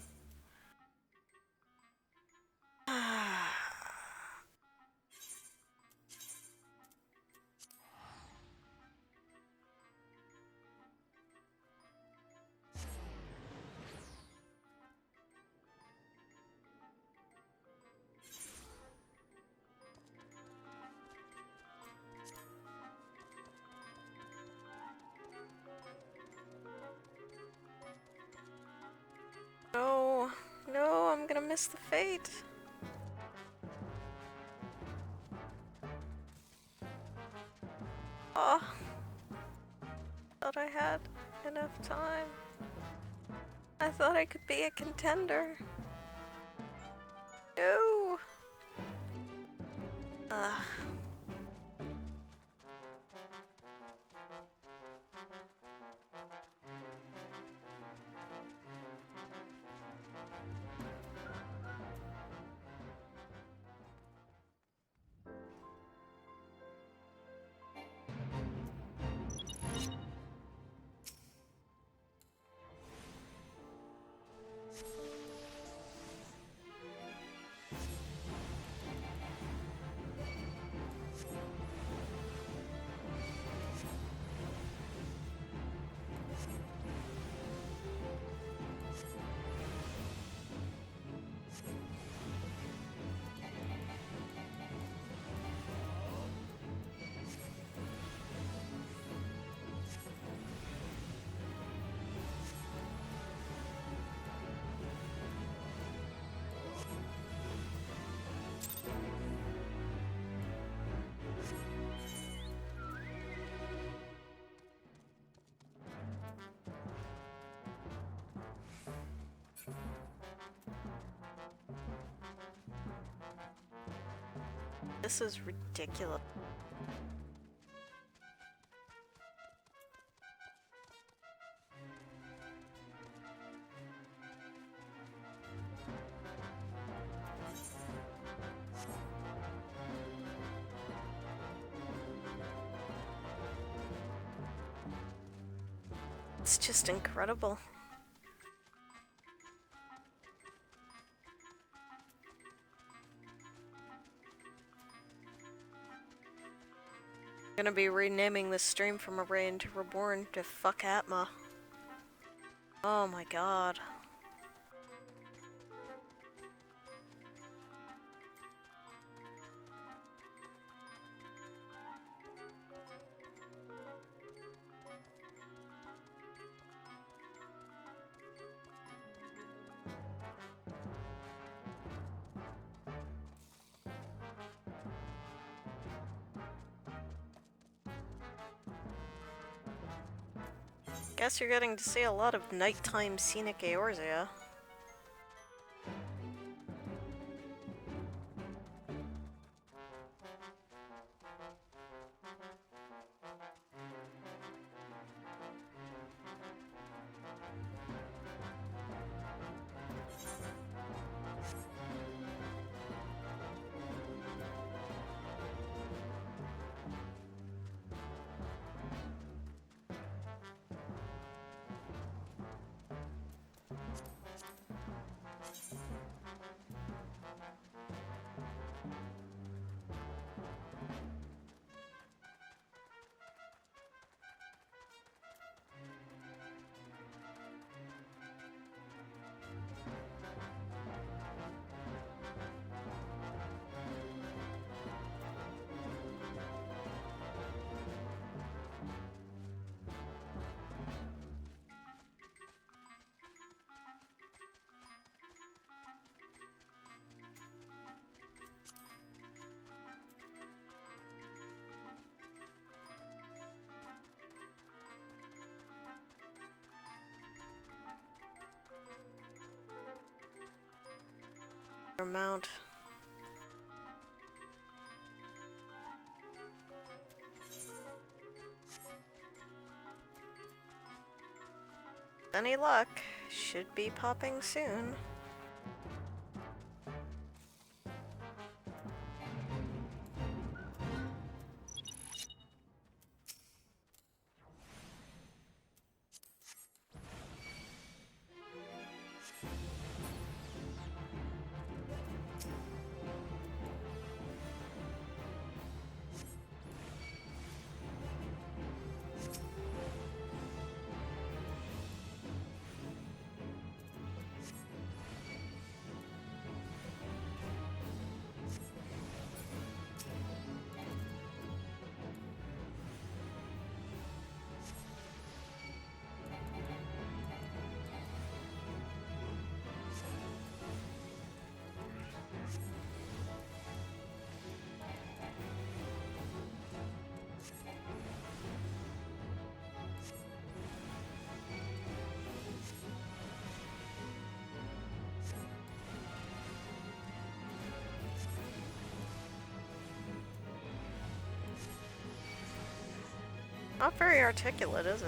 No, no, I'm gonna miss the fate. Oh, thought I had enough time. I thought I could be a contender. No. Ugh. This is ridiculous. It's just incredible. I'm gonna be renaming this stream from a Raen to Reborn to fuck Atma. Oh my god. Guess you're getting to see a lot of nighttime scenic Eorzea. Mount. Any luck, should be popping soon. Not very articulate, is he?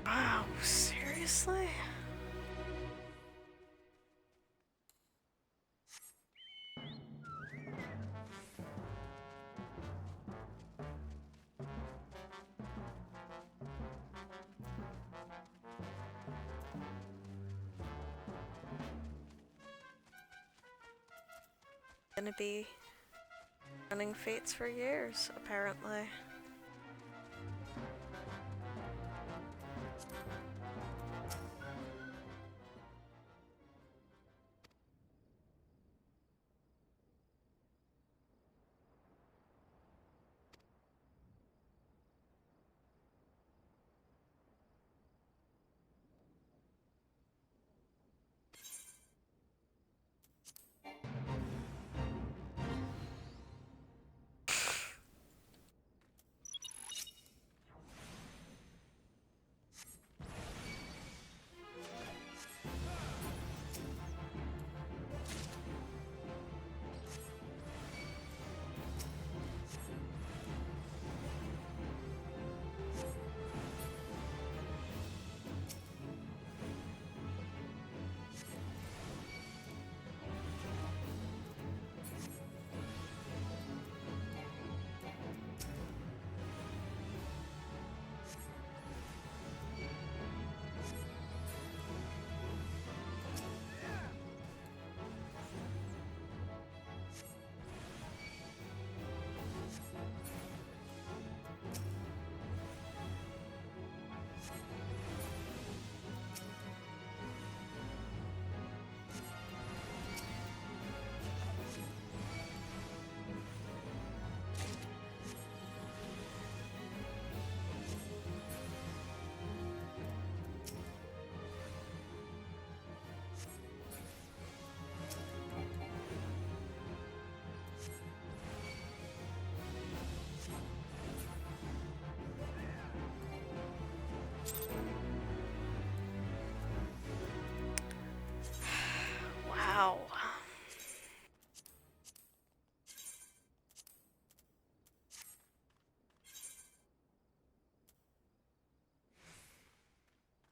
Wow, seriously? Gonna be running fates for years, apparently.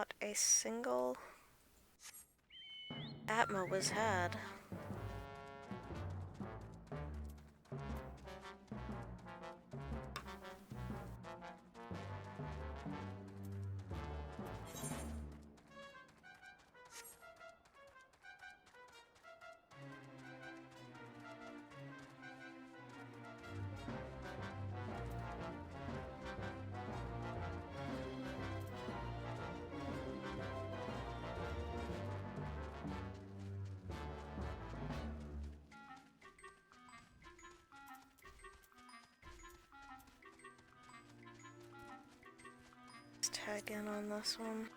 Not a single Atma was had. Let's tag in on this one.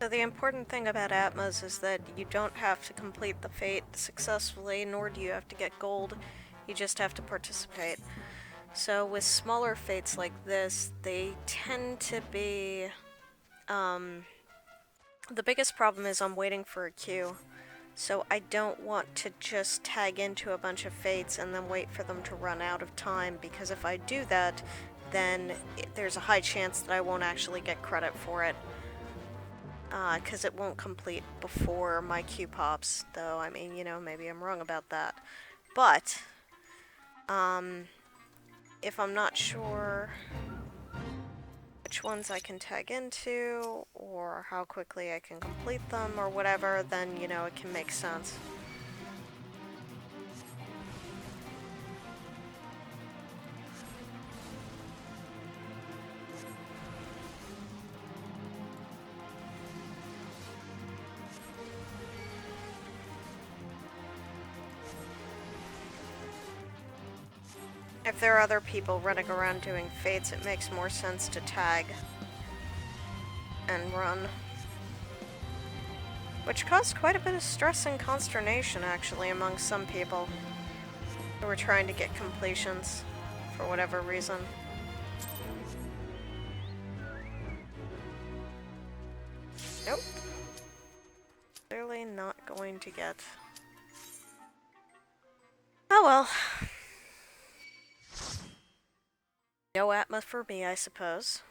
So the important thing about Atmas is that you don't have to complete the fate successfully, nor do you have to get gold. You just have to participate. So with smaller fates like this, they tend to be... the biggest problem is I'm waiting for a queue. So I don't want to just tag into a bunch of fates and then wait for them to run out of time, because if I do that, then there's a high chance that I won't actually get credit for it. Because it won't complete before my queue pops, though, I mean, you know, maybe I'm wrong about that. But, if I'm not sure which ones I can tag into, or how quickly I can complete them, or whatever, then, you know, it can make sense. If there are other people running around doing fates, it makes more sense to tag and run. Which caused quite a bit of stress and consternation, actually, among some people who were trying to get completions for whatever reason. Nope. Clearly not going to get. Oh well. No Atma for me, I suppose.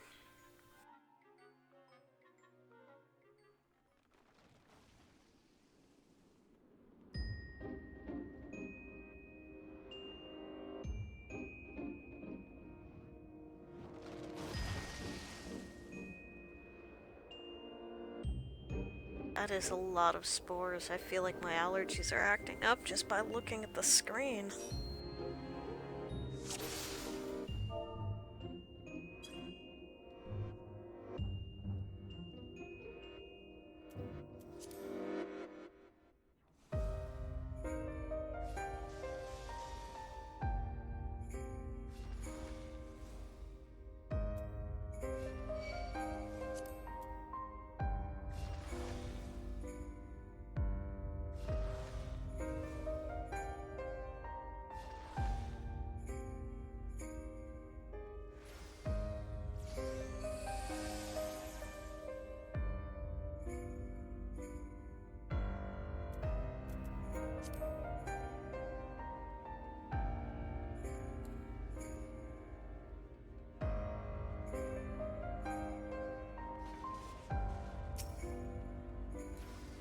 That is a lot of spores. I feel like my allergies are acting up just by looking at the screen.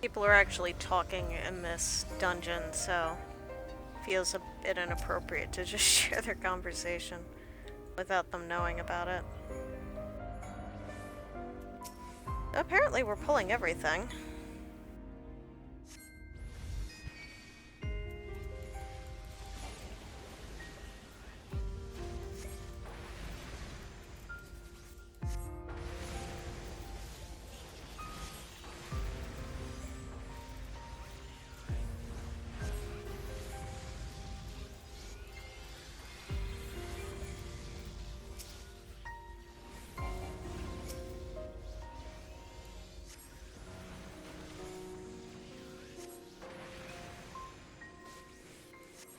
People are actually talking in this dungeon, so it feels a bit inappropriate to just share their conversation without them knowing about it. Apparently we're pulling everything.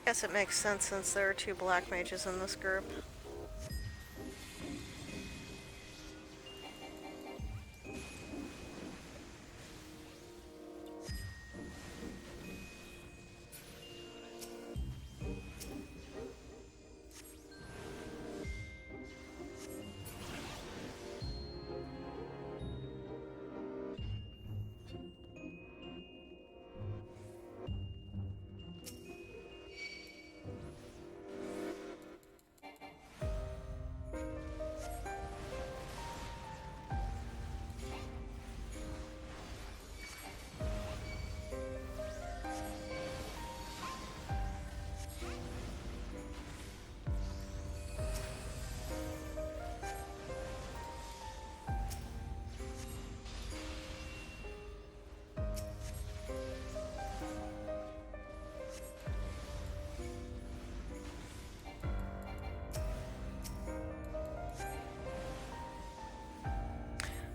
Guess it makes sense since there are two black mages in this group.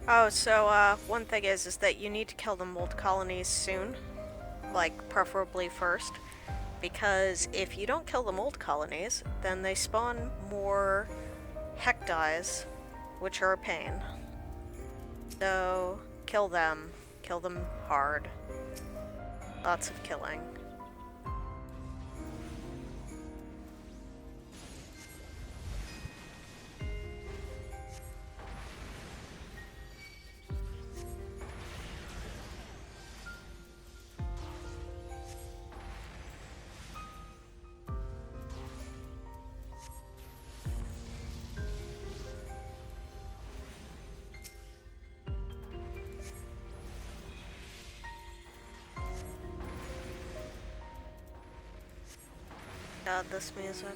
Oh, so, one thing is that you need to kill the mold colonies soon. Like, preferably first. Because if you don't kill the mold colonies, then they spawn more hecties, which are a pain. So, kill them. Kill them hard. Lots of killing. God, this music.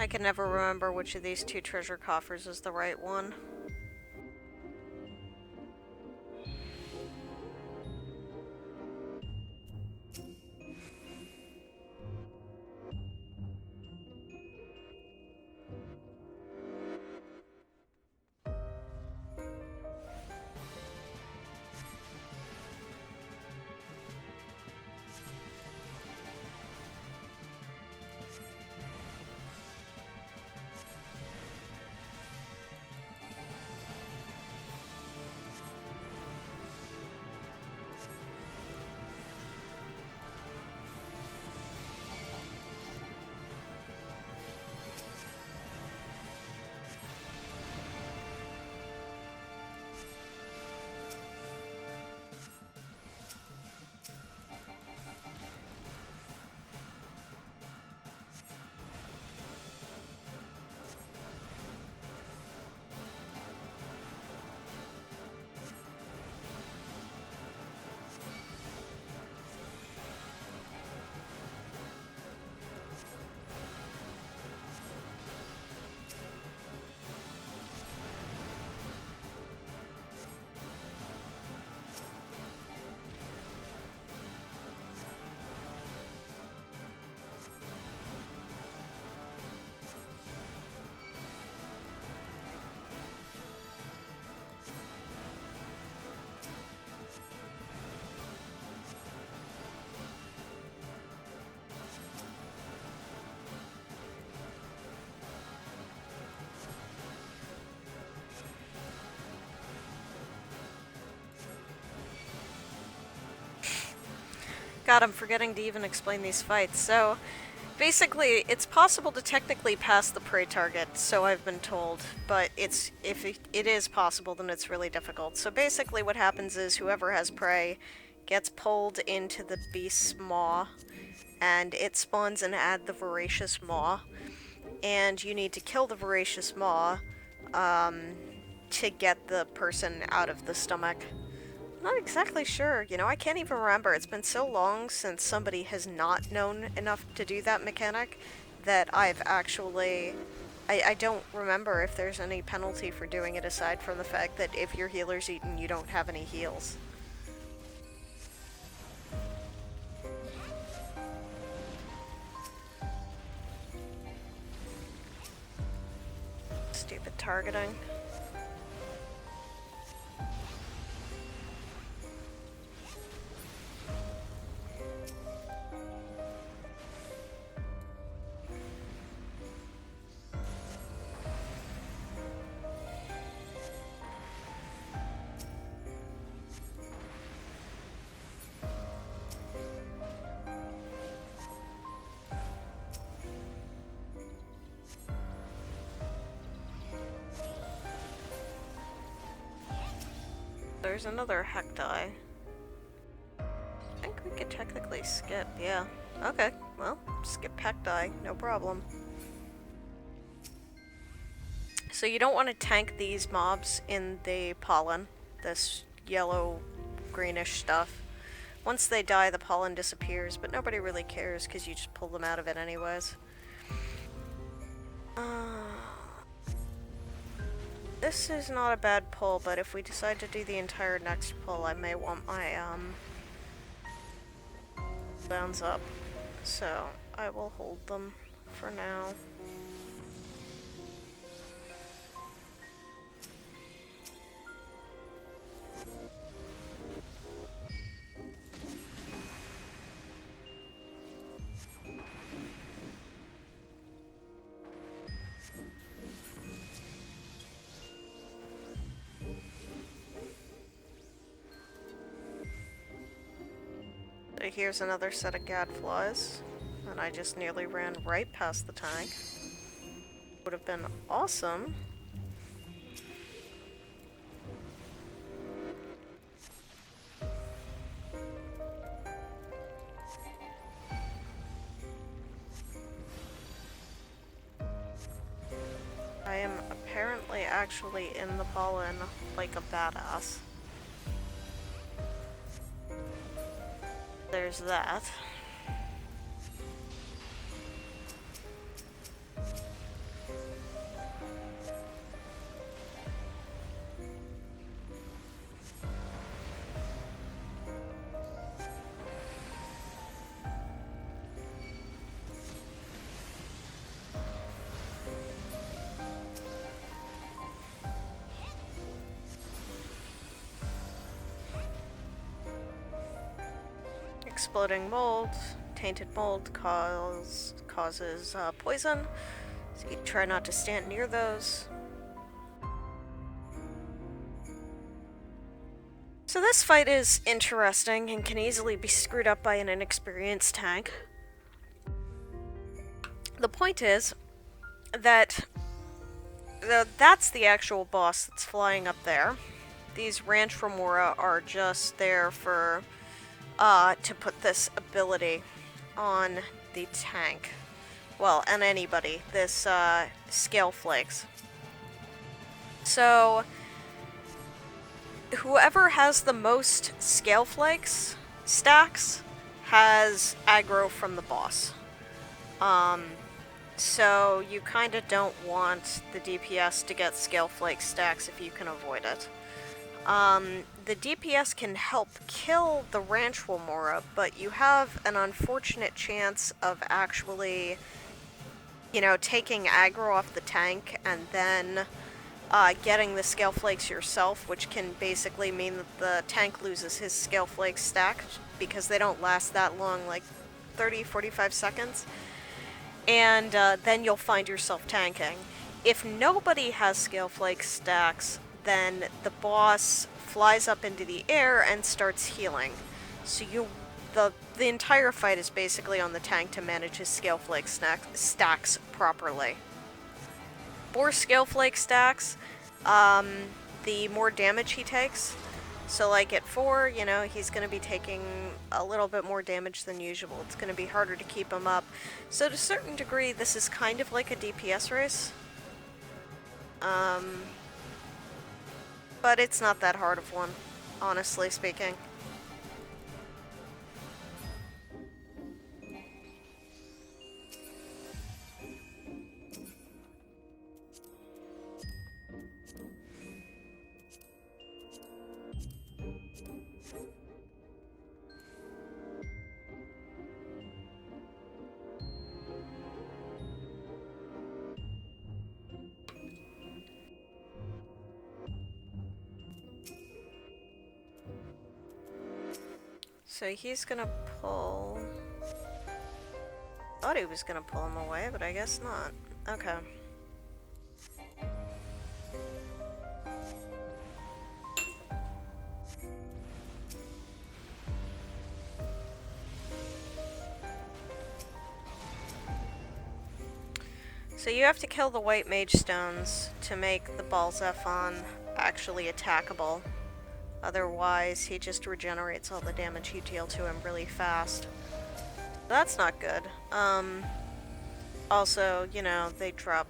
I can never remember which of these two treasure coffers is the right one. God, I'm forgetting to even explain these fights. So, basically, it's possible to technically pass the prey target, so I've been told, but if it is possible, then it's really difficult. So basically what happens is whoever has prey gets pulled into the beast's maw, and it spawns and add the voracious maw, and you need to kill the voracious maw, to get the person out of the stomach. Not exactly sure. You know, I can't even remember. It's been so long since somebody has not known enough to do that mechanic that I've actually... I don't remember if there's any penalty for doing it aside from the fact that if your healer's eaten, you don't have any heals. Stupid targeting. There's another hecti. I think we could technically skip, yeah. Okay, well, skip hecti, no problem. So you don't want to tank these mobs in the pollen, this yellow greenish stuff. Once they die, the pollen disappears, but nobody really cares because you just pull them out of it anyways. this is not a bad pull, but if we decide to do the entire next pull, I may want my, bounds up. So, I will hold them for now. So here's another set of gadflies, and I just nearly ran right past the tank. Would have been awesome. I am apparently actually in the pollen like a badass. There's that. Exploding mold, tainted mold causes poison, so you try not to stand near those. So this fight is interesting and can easily be screwed up by an inexperienced tank. The point is that that's the actual boss that's flying up there. These ranch remora are just there for to put this ability on the tank. Well, and anybody. This, scale flakes. So, whoever has the most scale flakes stacks has aggro from the boss. So you kinda don't want the DPS to get scale flake stacks if you can avoid it. The DPS can help kill the ranch remora, but you have an unfortunate chance of actually, you know, taking aggro off the tank and then getting the scale flakes yourself, which can basically mean that the tank loses his scale flake stack because they don't last that long, like 30-45 seconds. And then you'll find yourself tanking. If nobody has scale flake stacks, then the boss flies up into the air and starts healing. So the entire fight is basically on the tank to manage his scale flake stacks properly. For scale flake stacks, the more damage he takes. So like at 4, you know, he's going to be taking a little bit more damage than usual. It's going to be harder to keep him up. So to a certain degree, this is kind of like a DPS race. But it's not that hard of one, honestly speaking. So he's gonna pull... Thought he was gonna pull him away, but I guess not. Okay. So you have to kill the white mage stones to make the Balzephon actually attackable. Otherwise, he just regenerates all the damage you deal to him really fast. That's not good. Also, you know, they drop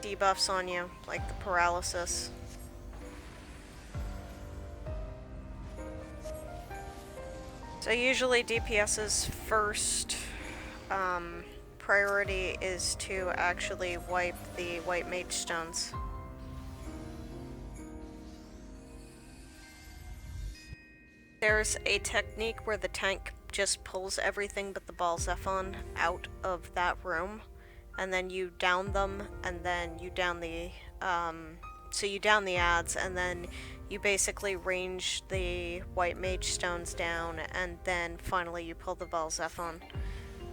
debuffs on you, like the paralysis. So usually DPS's first priority is to actually wipe the white mage stones. There's a technique where the tank just pulls everything but the ball Zephon out of that room, and then you down them, and then you down the, so you down the ads, and then you basically range the white mage stones down, and then finally you pull the ball Zephon,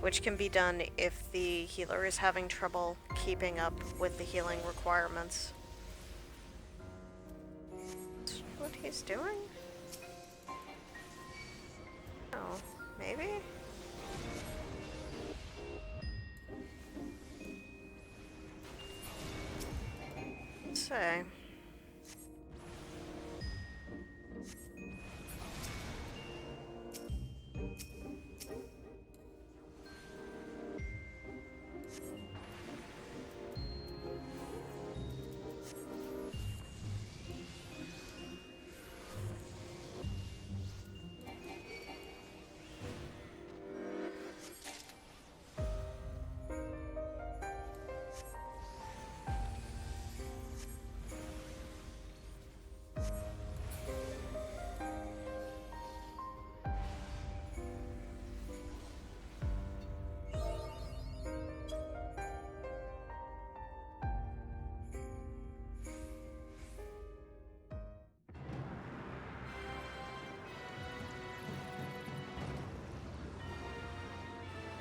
which can be done if the healer is having trouble keeping up with the healing requirements. That's what he's doing? Oh, maybe? Let's see.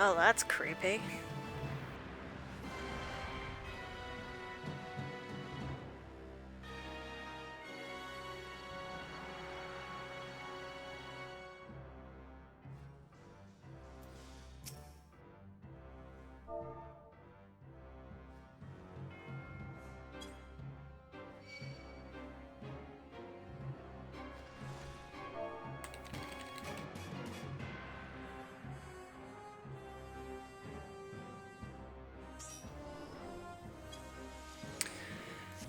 Oh, that's creepy.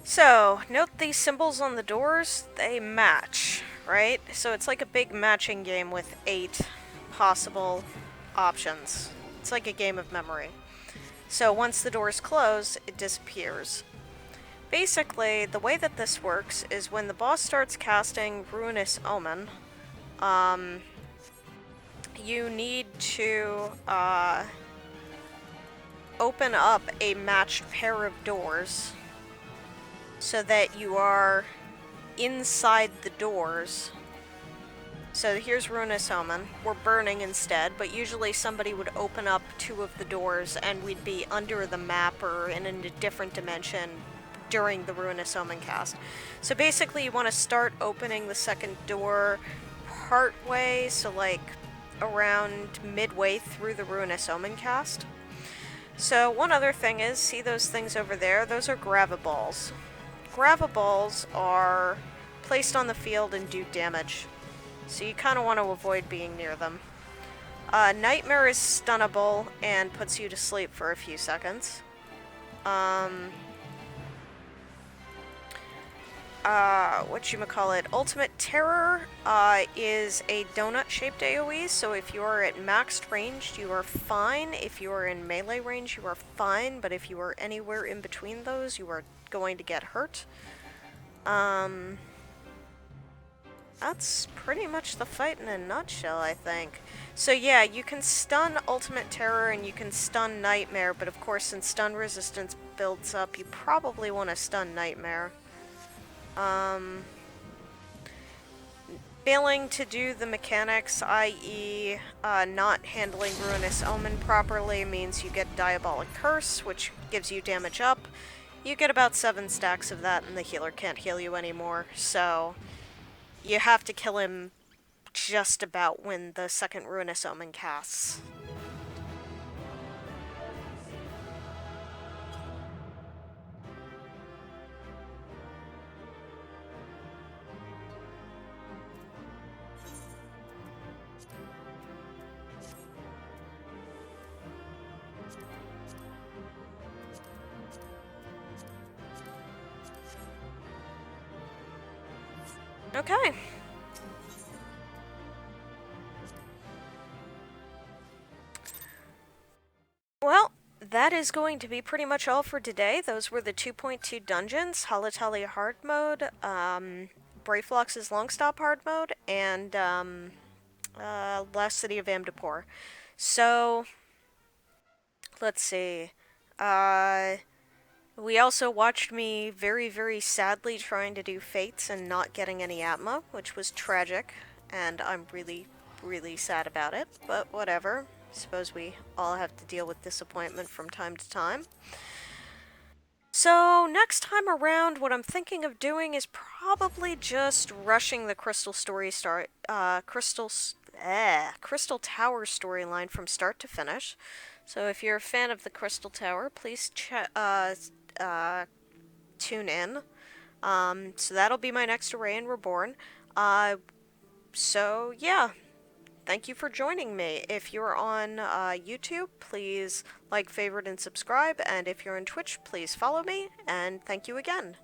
So, note these symbols on the doors, they match, right? So it's like a big matching game with 8 possible options. It's like a game of memory. So once the doors close, it disappears. Basically, the way that this works is when the boss starts casting Ruinous Omen, you need to open up a matched pair of doors so that you are inside the doors. So here's Ruinous Omen. We're burning instead, but usually somebody would open up 2 of the doors and we'd be under the map or in a different dimension during the Ruinous Omen cast. So basically you want to start opening the second door part way, so like around midway through the Ruinous Omen cast. So one other thing is, see those things over there? Those are Gravaballs. Gravaballs are placed on the field and do damage, so you kind of want to avoid being near them. Nightmare is stunnable and puts you to sleep for a few seconds. Ultimate Terror is a donut-shaped AoE, so if you are at maxed range, you are fine. If you are in melee range, you are fine, but if you are anywhere in between those, you are going to get hurt. That's pretty much the fight in a nutshell, I think. So yeah, you can stun Ultimate Terror and you can stun Nightmare, but of course since stun resistance builds up, you probably want to stun Nightmare. Failing to do the mechanics, i.e. Not handling Ruinous Omen properly, means you get Diabolic Curse, which gives you damage up. You get about 7 stacks of that and the healer can't heal you anymore, so you have to kill him just about when the second Ruinous Omen casts. Okay. Well, that is going to be pretty much all for today. Those were the 2.2 dungeons, Halatali hard mode, Brayflox's Longstop hard mode, and Lost City of Amdapor. So, let's see. We also watched me very, very sadly trying to do Fates and not getting any Atma, which was tragic, and I'm really, really sad about it, but whatever. Suppose we all have to deal with disappointment from time to time. So, next time around, what I'm thinking of doing is probably just rushing the Crystal Crystal Tower storyline from start to finish. So if you're a fan of the Crystal Tower, please tune in. So that'll be my next Raen Reborn. So yeah, thank you for joining me. If you're on YouTube, please like, favorite, and subscribe. And if you're on Twitch, please follow me. And thank you again.